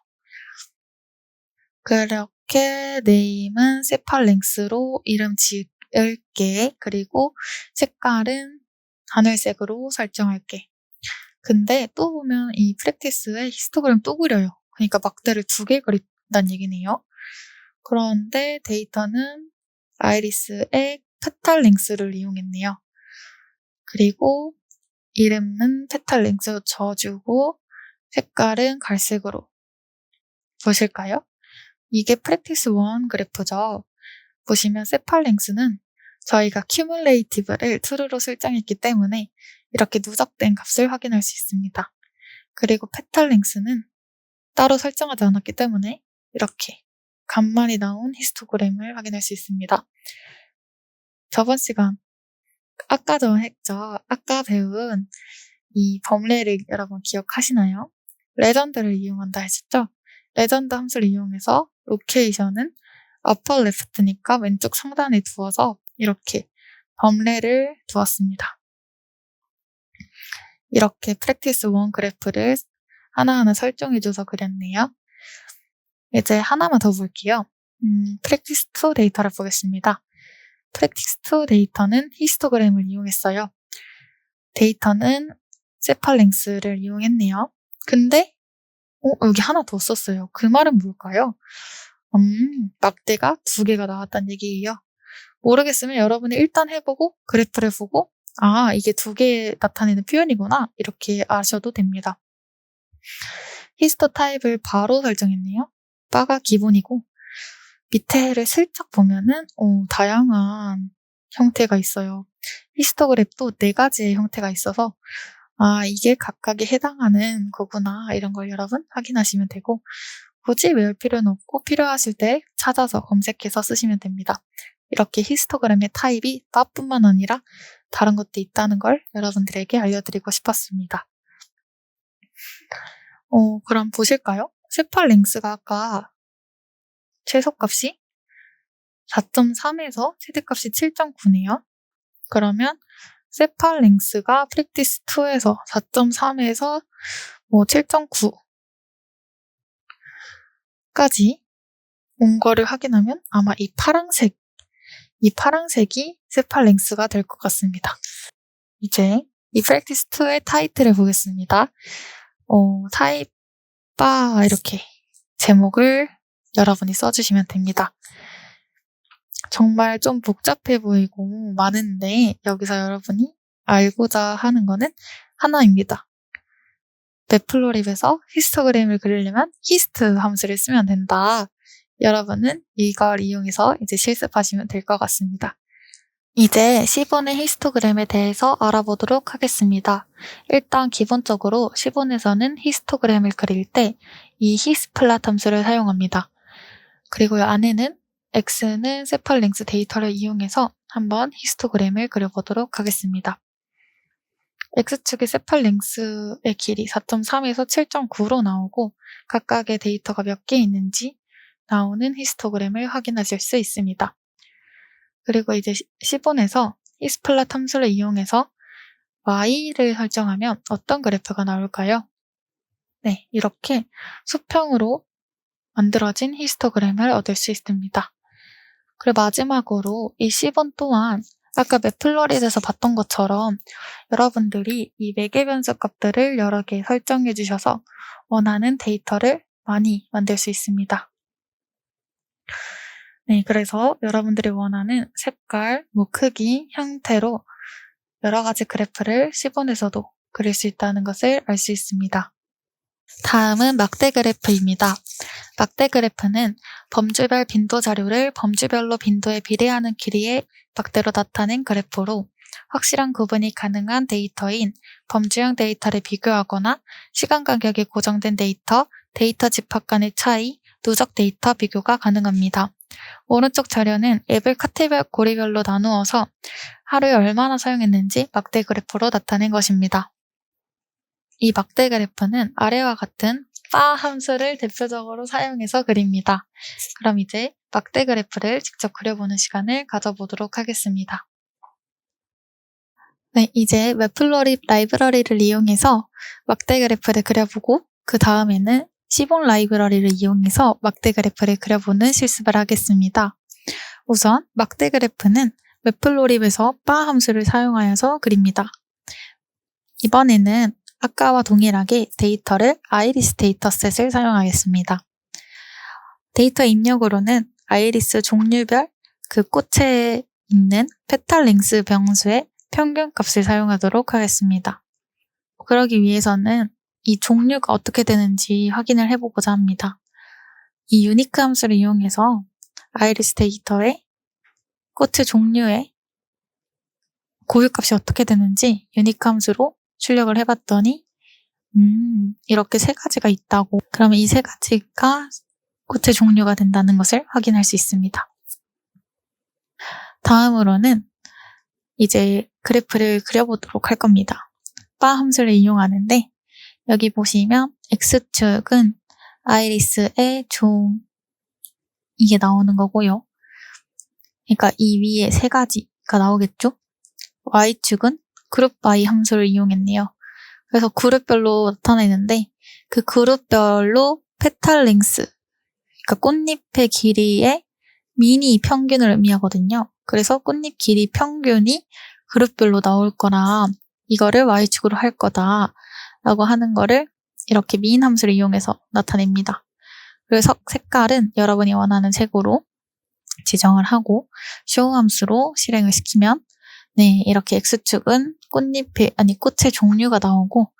그렇게 name은 세팔 랭스로 이름 지을게. 그리고 색깔은 하늘색으로 설정할게. 근데 또 보면 이 프랙티스에 히스토그램 또 그려요. 그러니까 막대를 2개 그린다는 얘기네요. 그런데 데이터는 아이리스의 페탈 랭스를 이용했네요. 그리고 이름은 페탈 랭스로 줘주고 색깔은 갈색으로. 보실까요? 이게 프랙티스 1 그래프죠. 보시면 세팔 랭스는 저희가 cumulative를 true로 설정했기 때문에 이렇게 누적된 값을 확인할 수 있습니다. 그리고 페탈 랭스는 따로 설정하지 않았기 때문에 이렇게 값만이 나온 히스토그램을 확인할 수 있습니다. 저번 시간 아까 전 했죠. 아까 배운 이 범례를 여러분 기억하시나요? 레전드를 이용한다 했었죠? 레전드 함수를 이용해서 로케이션은 upper left니까 왼쪽 상단에 두어서 이렇게 범례를 두었습니다. 이렇게 practice 1 그래프를 하나하나 설정해줘서 그렸네요. 이제 하나만 더 볼게요. practice 2 데이터를 보겠습니다. practice 2 데이터는 히스토그램을 이용했어요. 데이터는 세팔 랭스를 이용했네요. 근데 여기 하나 더 썼어요. 그 말은 뭘까요? 막대가 2개가 나왔다는 얘기예요. 모르겠으면 여러분이 일단 해보고 그래프를 보고 이게 2개 나타내는 표현이구나 이렇게 아셔도 됩니다. 히스토 타입을 바로 설정했네요. 바가 기본이고 밑에를 슬쩍 보면은 다양한 형태가 있어요. 히스토그램도 4가지의 형태가 있어서 이게 각각에 해당하는 거구나 이런 걸 여러분 확인하시면 되고 굳이 외울 필요는 없고 필요하실 때 찾아서 검색해서 쓰시면 됩니다. 이렇게 히스토그램의 타입이 바뿐만 아니라 다른 것도 있다는 걸 여러분들에게 알려드리고 싶었습니다. 그럼 보실까요? 세팔 랭스가 아까 최소값이 4.3에서 최대값이 7.9네요. 그러면 세팔 랭스가 프랙티스 2에서 4.3에서 7.9까지 온 거를 확인하면 아마 이 파란색이 세팔 랭스가 될 것 같습니다. 이제 이 프랙티스 2의 타이틀을 보겠습니다. 타입 바 이렇게 제목을 여러분이 써주시면 됩니다. 정말 좀 복잡해 보이고 많은데 여기서 여러분이 알고자 하는 거는 하나입니다. 매플로립에서 히스토그램을 그리려면 히스트 함수를 쓰면 된다. 여러분은 이걸 이용해서 이제 실습하시면 될 것 같습니다. 이제 시본의 히스토그램에 대해서 알아보도록 하겠습니다. 일단 기본적으로 시본에서는 히스토그램을 그릴 때 이 히스플랫 함수를 사용합니다. 그리고 이 안에는 x는 세팔 랭스 데이터를 이용해서 한번 히스토그램을 그려보도록 하겠습니다. x축의 세팔 랭스의 길이 4.3에서 7.9로 나오고 각각의 데이터가 몇 개 있는지 나오는 히스토그램을 확인하실 수 있습니다. 그리고 이제 시본에서 히스플랫 함수를 이용해서 y를 설정하면 어떤 그래프가 나올까요? 네, 이렇게 수평으로 만들어진 히스토그램을 얻을 수 있습니다. 그리고 마지막으로 이 시본 또한 아까 매플러릿에서 봤던 것처럼 여러분들이 이 매개 변수 값들을 여러 개 설정해 주셔서 원하는 데이터를 많이 만들 수 있습니다. 네, 그래서 여러분들이 원하는 색깔, 크기, 형태로 여러 가지 그래프를 시본에서도 그릴 수 있다는 것을 알 수 있습니다. 다음은 막대 그래프입니다. 막대 그래프는 범주별 빈도 자료를 범주별로 빈도에 비례하는 길이의 막대로 나타낸 그래프로 확실한 구분이 가능한 데이터인 범주형 데이터를 비교하거나 시간 간격이 고정된 데이터 집합 간의 차이, 누적 데이터 비교가 가능합니다. 오른쪽 자료는 앱을 카테고리별로 나누어서 하루에 얼마나 사용했는지 막대 그래프로 나타낸 것입니다. 이 막대 그래프는 아래와 같은 바 함수를 대표적으로 사용해서 그립니다. 그럼 이제 막대 그래프를 직접 그려보는 시간을 가져보도록 하겠습니다. 네, 이제 매플러릿 라이브러리를 이용해서 막대 그래프를 그려보고 그 다음에는 시본 라이브러리를 이용해서 막대 그래프를 그려보는 실습을 하겠습니다. 우선 막대 그래프는 매플러릿에서 바 함수를 사용하여서 그립니다. 이번에는 아까와 동일하게 데이터를 아이리스 데이터셋을 사용하겠습니다. 데이터 입력으로는 아이리스 종류별 그 꽃에 있는 페탈 랭스 변수의 평균값을 사용하도록 하겠습니다. 그러기 위해서는 이 종류가 어떻게 되는지 확인을 해보고자 합니다. 이 유니크 함수를 이용해서 아이리스 데이터의 꽃의 종류의 고유값이 어떻게 되는지 유니크 함수로 출력을 해봤더니 이렇게 세 가지가 있다고. 그러면 이 세 가지가 꽃의 종류가 된다는 것을 확인할 수 있습니다. 다음으로는 이제 그래프를 그려보도록 할 겁니다. 바 함수를 이용하는데 여기 보시면 X축은 아이리스의 종 이게 나오는 거고요. 그러니까 이 위에 세 가지가 나오겠죠? Y축은 그룹 by 함수를 이용했네요. 그래서 그룹별로 나타내는데 그 그룹별로 페탈 랭스, 그러니까 꽃잎의 길이의 미니 평균을 의미하거든요. 그래서 꽃잎 길이 평균이 그룹별로 나올 거라 이거를 Y축으로 할 거다 라고 하는 거를 이렇게 민 함수를 이용해서 나타냅니다. 그래서 색깔은 여러분이 원하는 색으로 지정을 하고 show 함수로 실행을 시키면 네, 이렇게 X축은 꽃의 종류가 나오고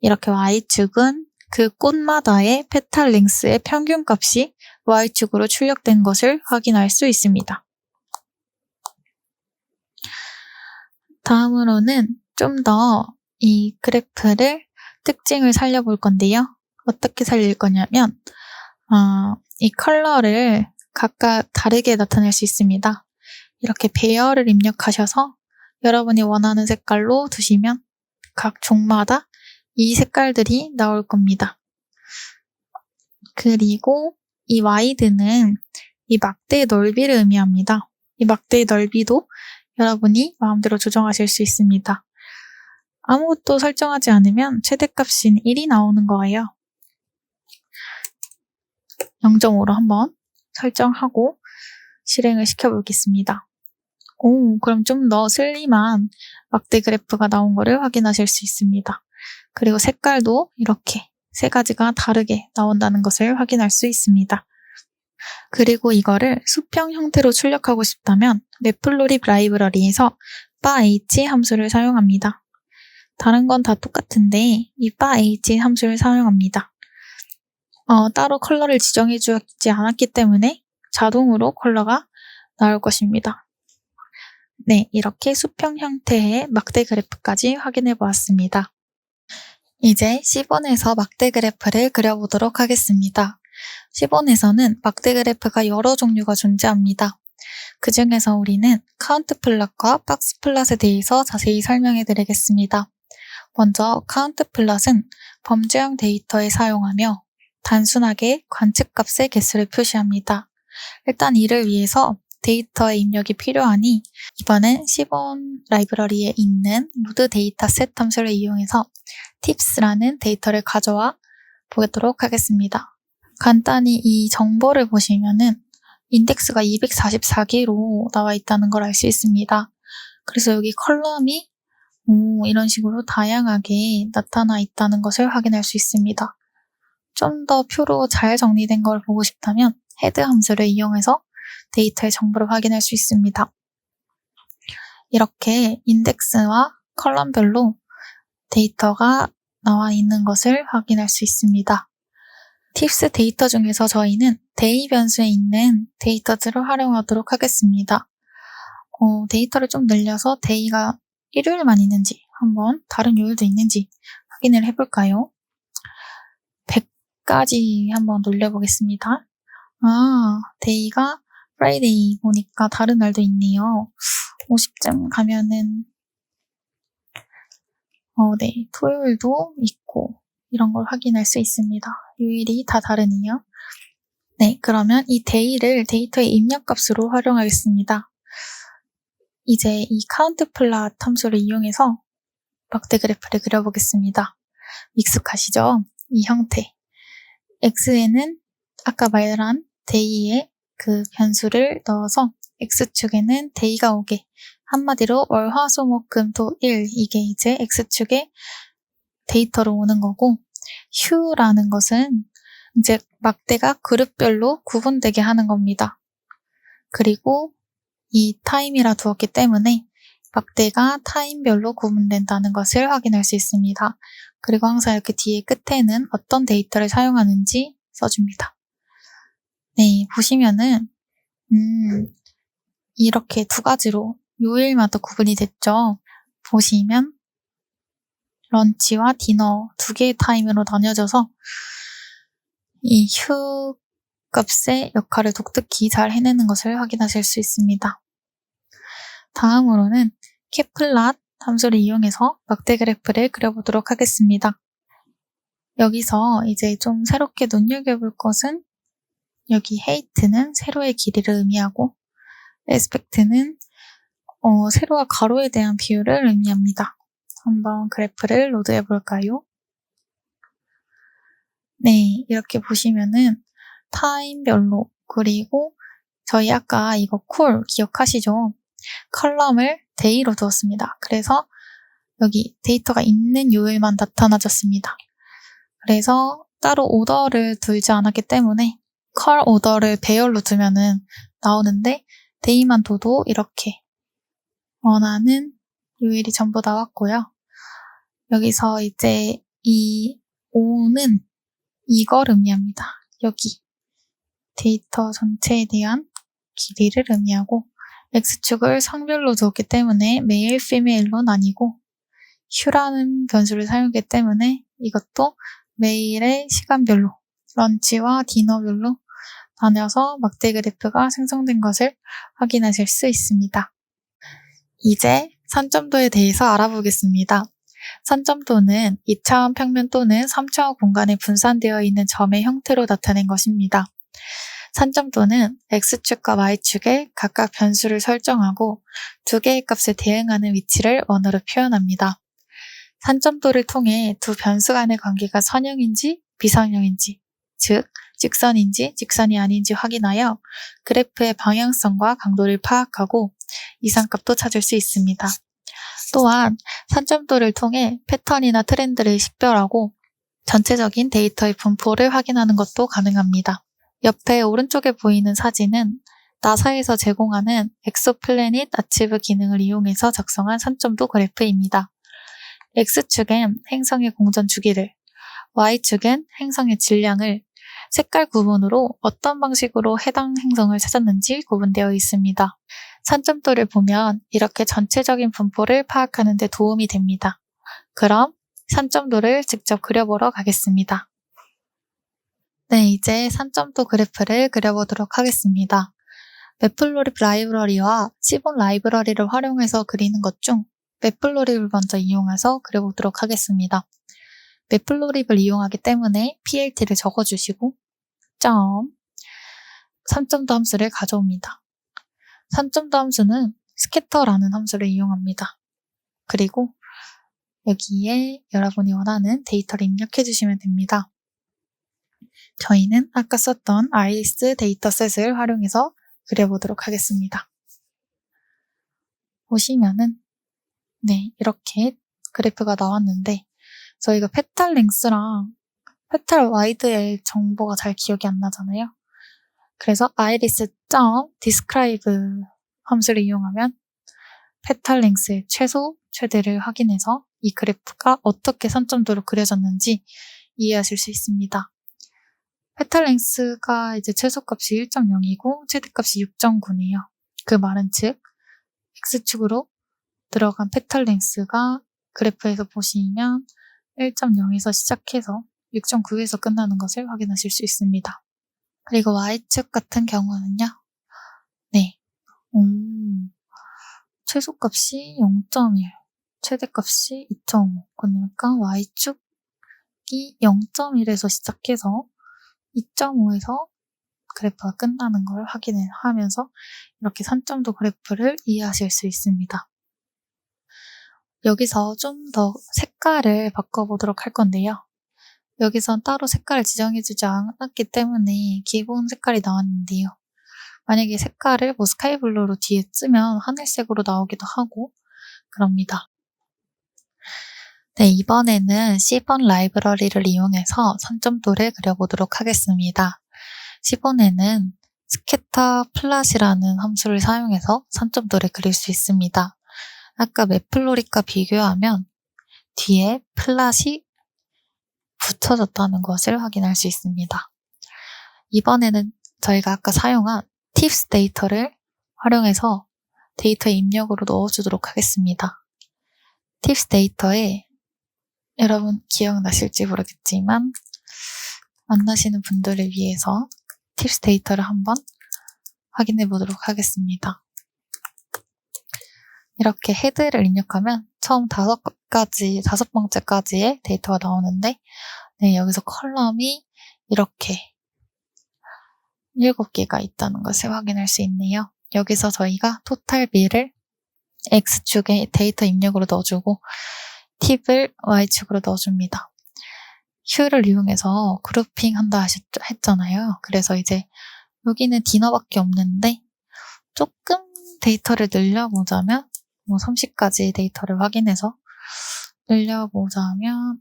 이렇게 Y축은 그 꽃마다의 페탈 랭스의 평균값이 Y축으로 출력된 것을 확인할 수 있습니다. 다음으로는 좀 더 이 그래프를 특징을 살려볼 건데요. 어떻게 살릴 거냐면 이 컬러를 각각 다르게 나타낼 수 있습니다. 이렇게 배열을 입력하셔서 여러분이 원하는 색깔로 두시면 각 종마다 이 색깔들이 나올 겁니다. 그리고 이 와이드는 이 막대의 넓이를 의미합니다. 이 막대의 넓이도 여러분이 마음대로 조정하실 수 있습니다. 아무것도 설정하지 않으면 최대값인 1이 나오는 거예요. 0.5로 한번 설정하고 실행을 시켜보겠습니다. 그럼 좀 더 슬림한 막대 그래프가 나온 거를 확인하실 수 있습니다. 그리고 색깔도 이렇게 세 가지가 다르게 나온다는 것을 확인할 수 있습니다. 그리고 이거를 수평 형태로 출력하고 싶다면 매플러릿 라이브러리에서 바-h 함수를 사용합니다. 다른 건 다 똑같은데 이 바-h 함수를 사용합니다. 따로 컬러를 지정해주지 않았기 때문에 자동으로 컬러가 나올 것입니다. 네, 이렇게 수평 형태의 막대 그래프까지 확인해 보았습니다. 이제 시본에서 막대 그래프를 그려보도록 하겠습니다. 시본에서는 막대 그래프가 여러 종류가 존재합니다. 그 중에서 우리는 카운트 플롯과 박스 플롯에 대해서 자세히 설명해 드리겠습니다. 먼저 카운트 플롯은 범주형 데이터에 사용하며 단순하게 관측값의 개수를 표시합니다. 일단 이를 위해서 데이터의 입력이 필요하니 이번엔 시본 라이브러리에 있는 로드 데이터셋 함수를 이용해서 tips라는 데이터를 가져와 보도록 하겠습니다. 간단히 이 정보를 보시면은 인덱스가 244개로 나와 있다는 걸 알 수 있습니다. 그래서 여기 컬럼이 이런 식으로 다양하게 나타나 있다는 것을 확인할 수 있습니다. 좀 더 표로 잘 정리된 걸 보고 싶다면 헤드 함수를 이용해서 데이터의 정보를 확인할 수 있습니다. 이렇게 인덱스와 컬럼별로 데이터가 나와 있는 것을 확인할 수 있습니다. 팁스 데이터 중에서 저희는 데이 변수에 있는 데이터들을 활용하도록 하겠습니다. 데이터를 좀 늘려서 데이가 일요일만 있는지 한번 다른 요일도 있는지 확인을 해볼까요? 100까지 한번 놀려보겠습니다. 데이가 프라이데이 보니까 다른 날도 있네요. 50쯤 가면은 네, 토요일도 있고 이런 걸 확인할 수 있습니다. 요일이 다 다르네요. 네, 그러면 이 데이를 데이터의 입력값으로 활용하겠습니다. 이제 이 카운트 플롯 함수를 이용해서 막대 그래프를 그려보겠습니다. 익숙하시죠? 이 형태. x에는 아까 말한 데이의 그 변수를 넣어서 x축에는 데이가 오게, 한마디로 월, 화, 수, 목, 금, 토, 일, 이게 이제 x축에 데이터로 오는 거고, 휴라는 것은 이제 막대가 그룹별로 구분되게 하는 겁니다. 그리고 이 타임이라 두었기 때문에 막대가 타임별로 구분된다는 것을 확인할 수 있습니다. 그리고 항상 이렇게 뒤에 끝에는 어떤 데이터를 사용하는지 써줍니다. 네, 보시면은 이렇게 두 가지로 요일마다 구분이 됐죠. 보시면 런치와 디너 두 개의 타임으로 나뉘어져서 이 휴 값의 역할을 독특히 잘 해내는 것을 확인하실 수 있습니다. 다음으로는 캐플랏 함수를 이용해서 막대 그래프를 그려보도록 하겠습니다. 여기서 이제 좀 새롭게 눈여겨볼 것은 여기 height는 세로의 길이를 의미하고 aspect는 세로와 가로에 대한 비율을 의미합니다. 한번 그래프를 로드해 볼까요? 네, 이렇게 보시면은 타임별로, 그리고 저희 아까 이거 콜 기억하시죠? 컬럼을 데이로 두었습니다. 그래서 여기 데이터가 있는 요일만 나타나졌습니다. 그래서 따로 오더를 두지 않았기 때문에 컬 오더를 배열로 두면은 나오는데 데이만 둬도 이렇게 원하는 요일이 전부 나왔고요. 여기서 이제 이 5는 이걸 의미합니다. 여기 데이터 전체에 대한 길이를 의미하고 x축을 성별로 두었기 때문에 메일, 피메일로 나뉘고 휴라는 변수를 사용했기 때문에 이것도 메일의 시간별로 런치와 디너별로 나뉘어서 막대 그래프가 생성된 것을 확인하실 수 있습니다. 이제 산점도에 대해서 알아보겠습니다. 산점도는 2차원 평면 또는 3차원 공간에 분산되어 있는 점의 형태로 나타낸 것입니다. 산점도는 x축과 y축에 각각 변수를 설정하고 두 개의 값에 대응하는 위치를 원으로 표현합니다. 산점도를 통해 두 변수 간의 관계가 선형인지 비선형인지, 즉 직선인지 직선이 아닌지 확인하여 그래프의 방향성과 강도를 파악하고 이상값도 찾을 수 있습니다. 또한 산점도를 통해 패턴이나 트렌드를 식별하고 전체적인 데이터의 분포를 확인하는 것도 가능합니다. 옆에 오른쪽에 보이는 사진은 나사에서 제공하는 엑소플래닛 아치브 기능을 이용해서 작성한 산점도 그래프입니다. X축엔 행성의 공전 주기를, Y축엔 행성의 질량을 색깔 구분으로 어떤 방식으로 해당 행성을 찾았는지 구분되어 있습니다. 산점도를 보면 이렇게 전체적인 분포를 파악하는 데 도움이 됩니다. 그럼 산점도를 직접 그려보러 가겠습니다. 네, 이제 산점도 그래프를 그려보도록 하겠습니다. 매플로립 라이브러리와 시본 라이브러리를 활용해서 그리는 것 중 매플로립을 먼저 이용해서 그려보도록 하겠습니다. 매플로립을 이용하기 때문에 PLT를 적어주시고 점 3점도 함수를 가져옵니다. 3점도 함수는 스캐터라는 함수를 이용합니다. 그리고 여기에 여러분이 원하는 데이터를 입력해 주시면 됩니다. 저희는 아까 썼던 아이리스 데이터셋을 활용해서 그려보도록 하겠습니다. 보시면은 네, 이렇게 그래프가 나왔는데 저희가 페탈 랭스랑 페탈 와이드의 정보가 잘 기억이 안 나잖아요. 그래서 iris.describe 함수를 이용하면 페탈 랭스의 최소, 최대를 확인해서 이 그래프가 어떻게 선점도로 그려졌는지 이해하실 수 있습니다. 페탈 랭스가 이제 최소값이 1.0이고 최대값이 6.9네요. 그 말은 즉 X축으로 들어간 페탈 랭스가 그래프에서 보시면 1.0에서 시작해서 6.9에서 끝나는 것을 확인하실 수 있습니다. 그리고 Y축 같은 경우는요. 네, 최소값이 0.1, 최대값이 2.5. 그러니까 Y축이 0.1에서 시작해서 2.5에서 그래프가 끝나는 걸 확인하면서 이렇게 산점도 그래프를 이해하실 수 있습니다. 여기서 좀 더 색깔을 바꿔보도록 할 건데요. 여기선 따로 색깔을 지정해주지 않았기 때문에 기본 색깔이 나왔는데요. 만약에 색깔을 뭐 스카이블루로 뒤에 쓰면 하늘색으로 나오기도 하고 그럽니다. 네, 이번에는 C번 라이브러리를 이용해서 산점도를 그려보도록 하겠습니다. C번에는 스캐터 플랫이라는 함수를 사용해서 산점도를 그릴 수 있습니다. 아까 매플로릿과 비교하면 뒤에 플랫이 붙여졌다는 것을 확인할 수 있습니다. 이번에는 저희가 아까 사용한 팁스 데이터를 활용해서 데이터 입력으로 넣어주도록 하겠습니다. 팁스 데이터에 여러분 기억나실지 모르겠지만 만나시는 분들을 위해서 팁스 데이터를 한번 확인해 보도록 하겠습니다. 이렇게 헤드를 입력하면 처음 5번째까지의 데이터가 나오는데 네, 여기서 컬럼이 이렇게 7개가 있다는 것을 확인할 수 있네요. 여기서 저희가 토탈 비를 X축에 데이터 입력으로 넣어주고 팁을 Y축으로 넣어줍니다. Q를 이용해서 그룹핑 한다 했잖아요. 그래서 이제 여기는 디너밖에 없는데 조금 데이터를 늘려보자면 30가지 데이터를 확인해서 늘려보자면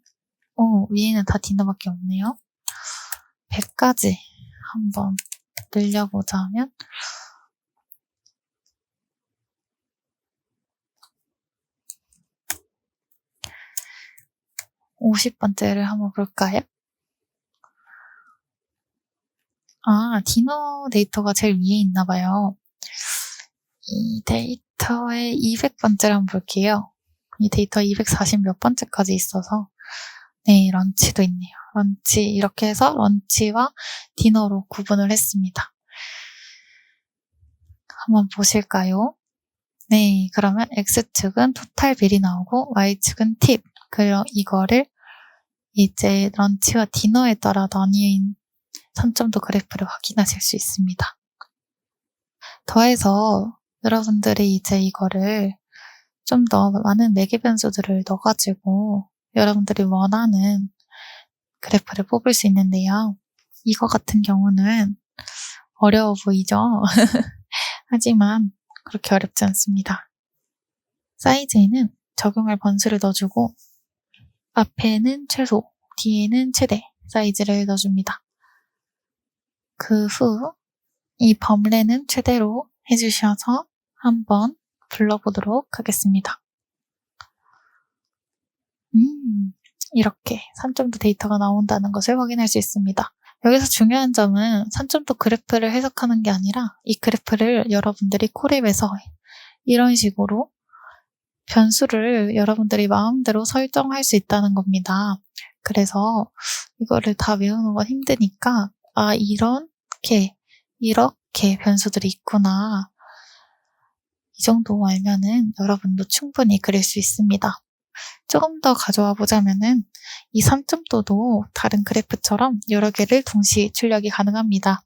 위에는 다 디너밖에 없네요. 100가지 한번 늘려보자면 50번째를 한번 볼까요? 디너 데이터가 제일 위에 있나 봐요. 이 데이터의 200번째를 한번 볼게요. 이 데이터 240 몇 번째까지 있어서 네, 런치도 있네요. 런치 이렇게 해서 런치와 디너로 구분을 했습니다. 한번 보실까요? 네, 그러면 X축은 토탈 빌이 나오고 Y축은 팁. 그리고 이거를 이제 런치와 디너에 따라 나뉜 산점도 그래프를 확인하실 수 있습니다. 더해서 여러분들이 이제 이거를 좀 더 많은 매개 변수들을 넣어가지고 여러분들이 원하는 그래프를 뽑을 수 있는데요. 이거 같은 경우는 어려워 보이죠? 하지만 그렇게 어렵지 않습니다. 사이즈에는 적용할 번수를 넣어주고 앞에는 최소, 뒤에는 최대 사이즈를 넣어줍니다. 그 후 이 범례는 최대로 해주셔서 한번 불러보도록 하겠습니다. 이렇게 산점도 데이터가 나온다는 것을 확인할 수 있습니다. 여기서 중요한 점은 산점도 그래프를 해석하는 게 아니라 이 그래프를 여러분들이 콜앱에서 이런 식으로 변수를 여러분들이 마음대로 설정할 수 있다는 겁니다. 그래서 이거를 다 외우는 건 힘드니까 이렇게 변수들이 있구나. 이 정도 알면은 여러분도 충분히 그릴 수 있습니다. 조금 더 가져와 보자면은 이 산점도도 다른 그래프처럼 여러 개를 동시에 출력이 가능합니다.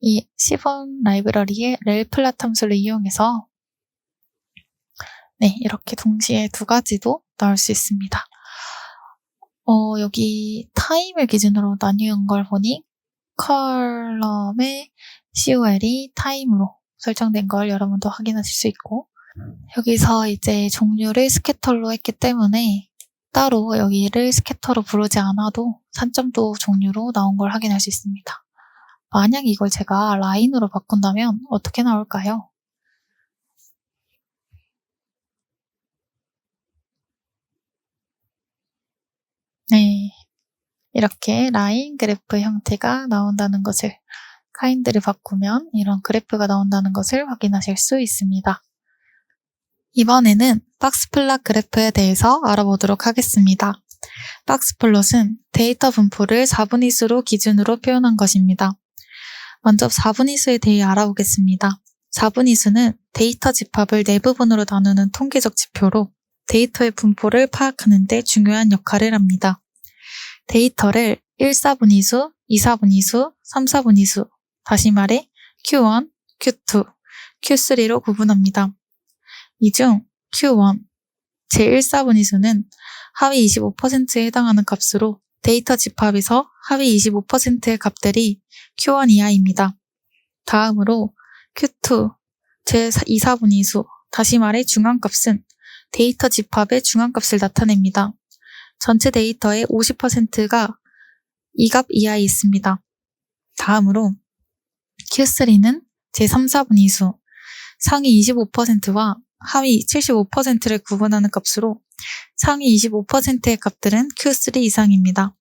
이 C번 라이브러리의 렐플랫 함수를 이용해서 네, 이렇게 동시에 2가지도 넣을 수 있습니다. 여기 타임을 기준으로 나뉘는 걸 보니 컬럼의 COL이 타임으로 설정된 걸 여러분도 확인하실 수 있고 여기서 이제 종류를 스캐터로 했기 때문에 따로 여기를 스캐터로 부르지 않아도 산점도 종류로 나온 걸 확인할 수 있습니다. 만약 이걸 제가 라인으로 바꾼다면 어떻게 나올까요? 네, 이렇게 라인 그래프 형태가 나온다는 것을, 카인드를 바꾸면 이런 그래프가 나온다는 것을 확인하실 수 있습니다. 이번에는 박스플롯 그래프에 대해서 알아보도록 하겠습니다. 박스플롯은 데이터 분포를 4분위수로 기준으로 표현한 것입니다. 먼저 4분위수에 대해 알아보겠습니다. 4분위수는 데이터 집합을 네 부분으로 나누는 통계적 지표로 데이터의 분포를 파악하는 데 중요한 역할을 합니다. 데이터를 1,4분위수, 2,4분위수, 3,4분위수, 다시 말해 Q1, Q2, Q3로 구분합니다. 이 중 Q1, 제1,4분위수는 하위 25%에 해당하는 값으로 데이터 집합에서 하위 25%의 값들이 Q1 이하입니다. 다음으로 Q2, 제2,4분위수, 다시 말해 중앙값은 데이터 집합의 중앙값을 나타냅니다. 전체 데이터의 50%가 이 값 이하에 있습니다. 다음으로 Q3는 제3,4분위수, 상위 25%와 하위 75%를 구분하는 값으로 상위 25%의 값들은 Q3 이상입니다.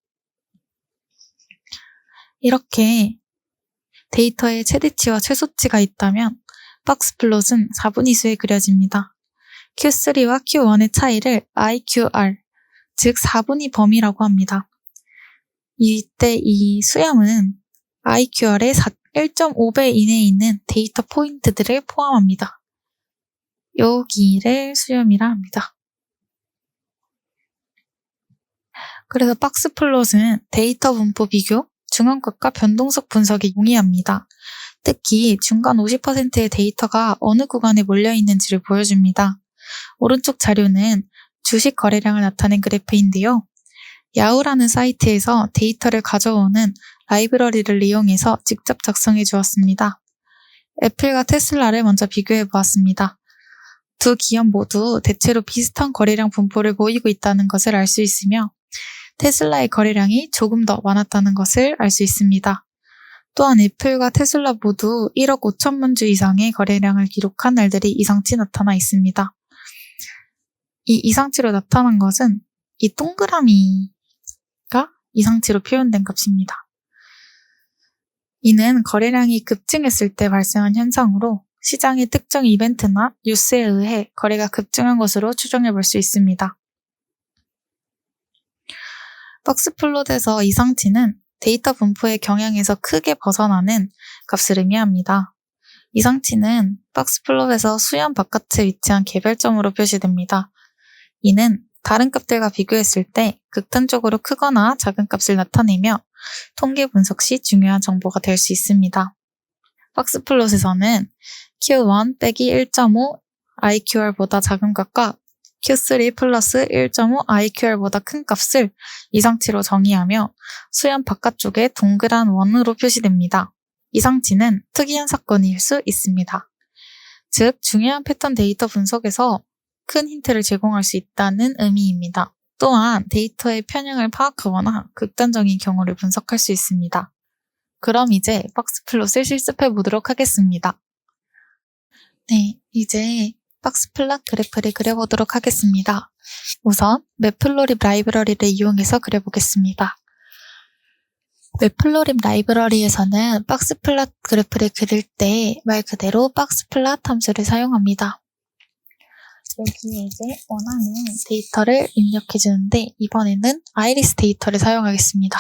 이렇게 데이터의 최대치와 최소치가 있다면 박스플롯은 4분위수에 그려집니다. Q3와 Q1의 차이를 IQR, 즉 4분위 범위라고 합니다. 이때 이 수염은 IQR의 1.5배 이내에 있는 데이터 포인트들을 포함합니다. 여기를 수염이라 합니다. 그래서 박스플롯은 데이터 분포 비교, 중앙값과 변동석 분석에 용이합니다. 특히 중간 50%의 데이터가 어느 구간에 몰려있는지를 보여줍니다. 오른쪽 자료는 주식 거래량을 나타낸 그래프인데요. 야후라는 사이트에서 데이터를 가져오는 라이브러리를 이용해서 직접 작성해 주었습니다. 애플과 테슬라를 먼저 비교해 보았습니다. 두 기업 모두 대체로 비슷한 거래량 분포를 보이고 있다는 것을 알 수 있으며 테슬라의 거래량이 조금 더 많았다는 것을 알 수 있습니다. 또한 애플과 테슬라 모두 1억 5천만 주 이상의 거래량을 기록한 날들이 이상치 나타나 있습니다. 이 이상치로 나타난 것은 이 동그라미가 이상치로 표현된 값입니다. 이는 거래량이 급증했을 때 발생한 현상으로 시장의 특정 이벤트나 뉴스에 의해 거래가 급증한 것으로 추정해 볼 수 있습니다. 박스플롯에서 이상치는 데이터 분포의 경향에서 크게 벗어나는 값을 의미합니다. 이상치는 박스플롯에서 수렴 바깥에 위치한 개별점으로 표시됩니다. 이는 다른 값들과 비교했을 때 극단적으로 크거나 작은 값을 나타내며 통계 분석 시 중요한 정보가 될 수 있습니다. 박스플롯에서는 Q1 빼기 1.5 IQR보다 작은 값과 Q3 플러스 1.5 IQR보다 큰 값을 이상치로 정의하며 수렴 바깥쪽에 동그란 원으로 표시됩니다. 이상치는 특이한 사건일 수 있습니다. 즉, 중요한 패턴 데이터 분석에서 큰 힌트를 제공할 수 있다는 의미입니다. 또한 데이터의 편향을 파악하거나 극단적인 경우를 분석할 수 있습니다. 그럼 이제 박스플롯을 실습해 보도록 하겠습니다. 네, 이제 박스플롯 그래프를 그려보도록 하겠습니다. 우선 매플로립 라이브러리를 이용해서 그려보겠습니다. 매플로립 라이브러리에서는 박스플롯 그래프를 그릴 때 말 그대로 박스플롯 함수를 사용합니다. 여기에 이제 원하는 데이터를 입력해 주는데 이번에는 아이리스 데이터를 사용하겠습니다.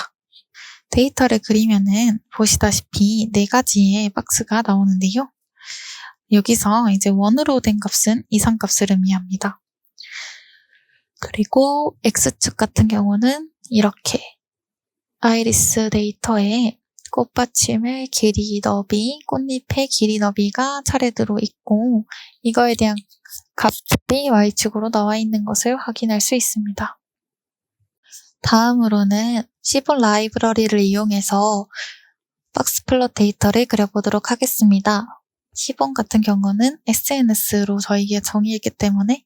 데이터를 그리면은 보시다시피 4가지의 박스가 나오는데요. 여기서 이제 원으로 된 값은 이상값을 의미합니다. 그리고 X축 같은 경우는 이렇게 아이리스 데이터에 꽃받침의 길이, 너비, 꽃잎의 길이, 너비가 차례대로 있고 이거에 대한 값들이 Y축으로 나와 있는 것을 확인할 수 있습니다. 다음으로는 시본 라이브러리를 이용해서 박스플롯 데이터를 그려보도록 하겠습니다. 10번 같은 경우는 SNS로 저희가 정의했기 때문에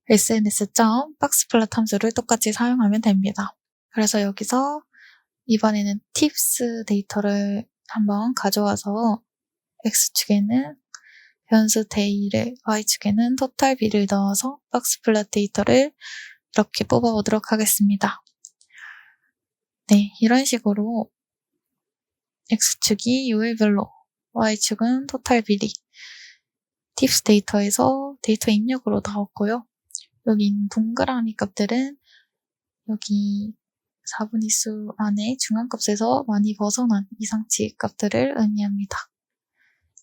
sns.boxplot 함수를 똑같이 사용하면 됩니다. 그래서 여기서 이번에는 tips 데이터를 한번 가져와서 x축에는 변수 day를, y축에는 total b를 넣어서 boxplot 데이터를 이렇게 뽑아보도록 하겠습니다. 네, 이런 식으로 x축이 요일별로, y축은 total b리, tips 데이터에서 데이터 입력으로 나왔고요. 여기 있는 동그라미 값들은 여기 4분위수 안에 중앙값에서 많이 벗어난 이상치 값들을 의미합니다.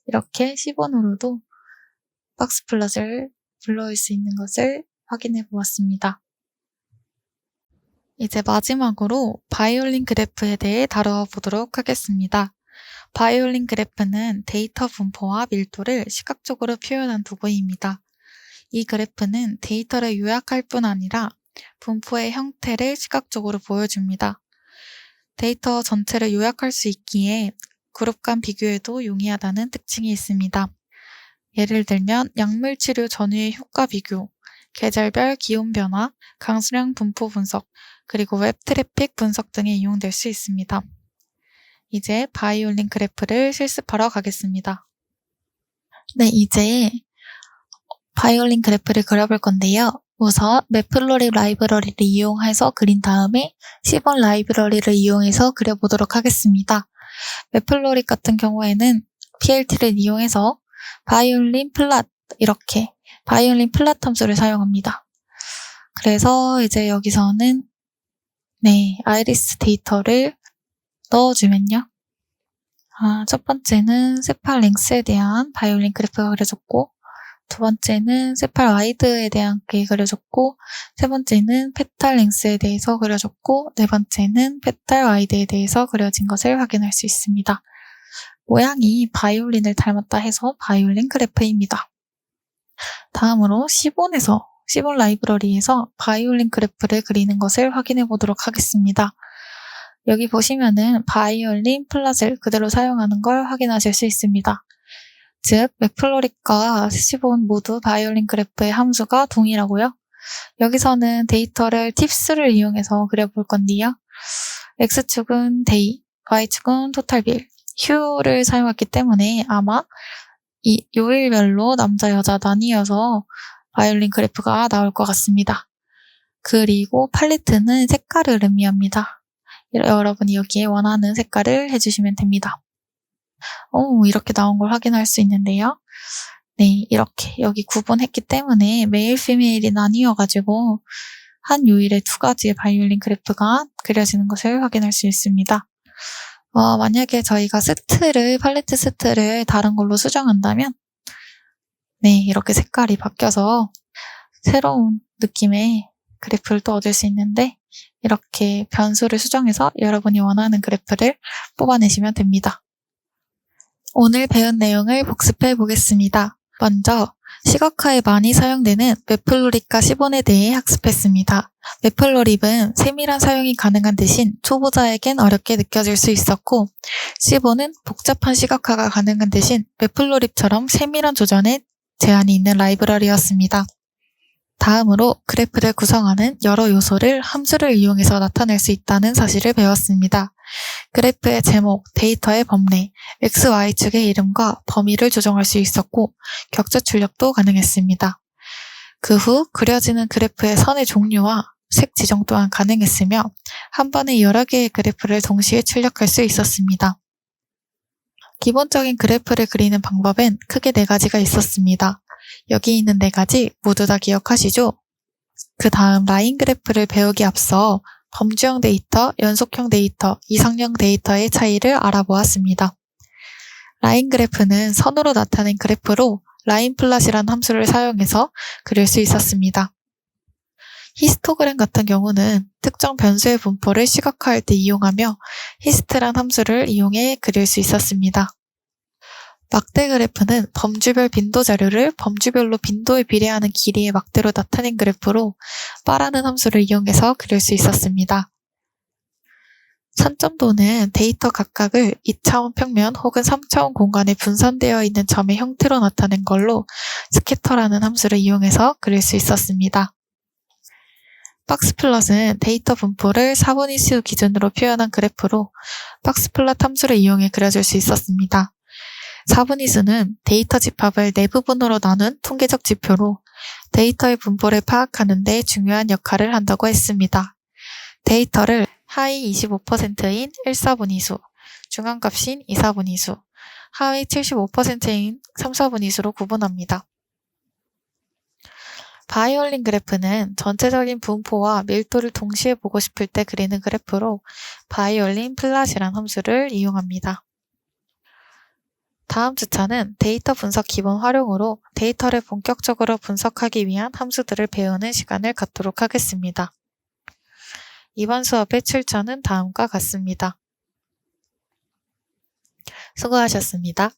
이렇게 10번으로도 박스플롯을 불러올 수 있는 것을 확인해 보았습니다. 이제 마지막으로 바이올린 그래프에 대해 다뤄보도록 하겠습니다. 바이올린 그래프는 데이터 분포와 밀도를 시각적으로 표현한 도구입니다. 이 그래프는 데이터를 요약할 뿐 아니라 분포의 형태를 시각적으로 보여줍니다. 데이터 전체를 요약할 수 있기에 그룹 간 비교에도 용이하다는 특징이 있습니다. 예를 들면 약물치료 전후의 효과 비교, 계절별 기온 변화, 강수량 분포 분석, 그리고 웹 트래픽 분석 등에 이용될 수 있습니다. 이제 바이올린 그래프를 실습하러 가겠습니다. 네, 이제 바이올린 그래프를 그려볼 건데요. 우선 매플로립 라이브러리를 이용해서 그린 다음에 10번 라이브러리를 이용해서 그려보도록 하겠습니다. 매플로립 같은 경우에는 PLT를 이용해서 바이올린 플랫, 이렇게 바이올린 플랫 함수를 사용합니다. 그래서 이제 여기서는 아이리스 데이터를 넣어주면요. 첫 번째는 세팔 랭스에 대한 바이올린 그래프가 그려졌고, 두 번째는 세팔 와이드에 대한 게 그려졌고, 세 번째는 페탈 랭스에 대해서 그려졌고, 네 번째는 페탈 와이드에 대해서 그려진 것을 확인할 수 있습니다. 모양이 바이올린을 닮았다 해서 바이올린 그래프입니다. 다음으로 10번 라이브러리에서 바이올린 그래프를 그리는 것을 확인해 보도록 하겠습니다. 여기 보시면은 바이올린 플랫을 그대로 사용하는 걸 확인하실 수 있습니다. 즉, 매플로립과 10번 모두 바이올린 그래프의 함수가 동일하고요. 여기서는 데이터를 팁스를 이용해서 그려볼 건데요. x축은 day, y축은 total bill, 휴를 사용했기 때문에 아마 이 요일별로 남자, 여자 나뉘어서 바이올린 그래프가 나올 것 같습니다. 그리고 팔레트는 색깔을 의미합니다. 여러분이 여기에 원하는 색깔을 해주시면 됩니다. 이렇게 나온 걸 확인할 수 있는데요. 네, 이렇게 여기 구분했기 때문에 메일, 피메일이 나뉘어가지고 한 요일에 두 가지의 바이올린 그래프가 그려지는 것을 확인할 수 있습니다. 만약에 저희가 팔레트 세트를 다른 걸로 수정한다면 이렇게 색깔이 바뀌어서 새로운 느낌의 그래프를 또 얻을 수 있는데 이렇게 변수를 수정해서 여러분이 원하는 그래프를 뽑아내시면 됩니다. 오늘 배운 내용을 복습해 보겠습니다. 먼저 시각화에 많이 사용되는 매플로립과 시본에 대해 학습했습니다. 매플로립은 세밀한 사용이 가능한 대신 초보자에겐 어렵게 느껴질 수 있었고, 시본은 복잡한 시각화가 가능한 대신 매플로립처럼 세밀한 조전에 제한이 있는 라이브러리였습니다. 다음으로 그래프를 구성하는 여러 요소를 함수를 이용해서 나타낼 수 있다는 사실을 배웠습니다. 그래프의 제목, 데이터의 범례, x, y축의 이름과 범위를 조정할 수 있었고 격자 출력도 가능했습니다. 그 후 그려지는 그래프의 선의 종류와 색 지정 또한 가능했으며 한 번에 여러 개의 그래프를 동시에 출력할 수 있었습니다. 기본적인 그래프를 그리는 방법엔 크게 4가지가 있었습니다. 여기 있는 4가지 모두 다 기억하시죠? 그 다음 라인 그래프를 배우기 앞서 범주형 데이터, 연속형 데이터, 이상형 데이터의 차이를 알아보았습니다. 라인 그래프는 선으로 나타낸 그래프로 라인 플롯이라는 함수를 사용해서 그릴 수 있었습니다. 히스토그램 같은 경우는 특정 변수의 분포를 시각화할 때 이용하며 히스트란 함수를 이용해 그릴 수 있었습니다. 막대 그래프는 범주별 빈도 자료를 범주별로 빈도에 비례하는 길이의 막대로 나타낸 그래프로 바라는 함수를 이용해서 그릴 수 있었습니다. 산점도는 데이터 각각을 2차원 평면 혹은 3차원 공간에 분산되어 있는 점의 형태로 나타낸 걸로 스캐터라는 함수를 이용해서 그릴 수 있었습니다. 박스플롯은 데이터 분포를 4분의 수 기준으로 표현한 그래프로 박스플롯 함수를 이용해 그려줄 수 있었습니다. 4분의 수는 데이터 집합을 4부분으로 나눈 통계적 지표로 데이터의 분포를 파악하는 데 중요한 역할을 한다고 했습니다. 데이터를 하위 25%인 1/4분의 수, 중앙값인 2/4분의 수, 하위 75%인 3/4분의 수로 구분합니다. 바이올린 그래프는 전체적인 분포와 밀도를 동시에 보고 싶을 때 그리는 그래프로 바이올린 플롯이란 함수를 이용합니다. 다음 주차는 데이터 분석 기본 활용으로 데이터를 본격적으로 분석하기 위한 함수들을 배우는 시간을 갖도록 하겠습니다. 이번 수업의 출처는 다음과 같습니다. 수고하셨습니다.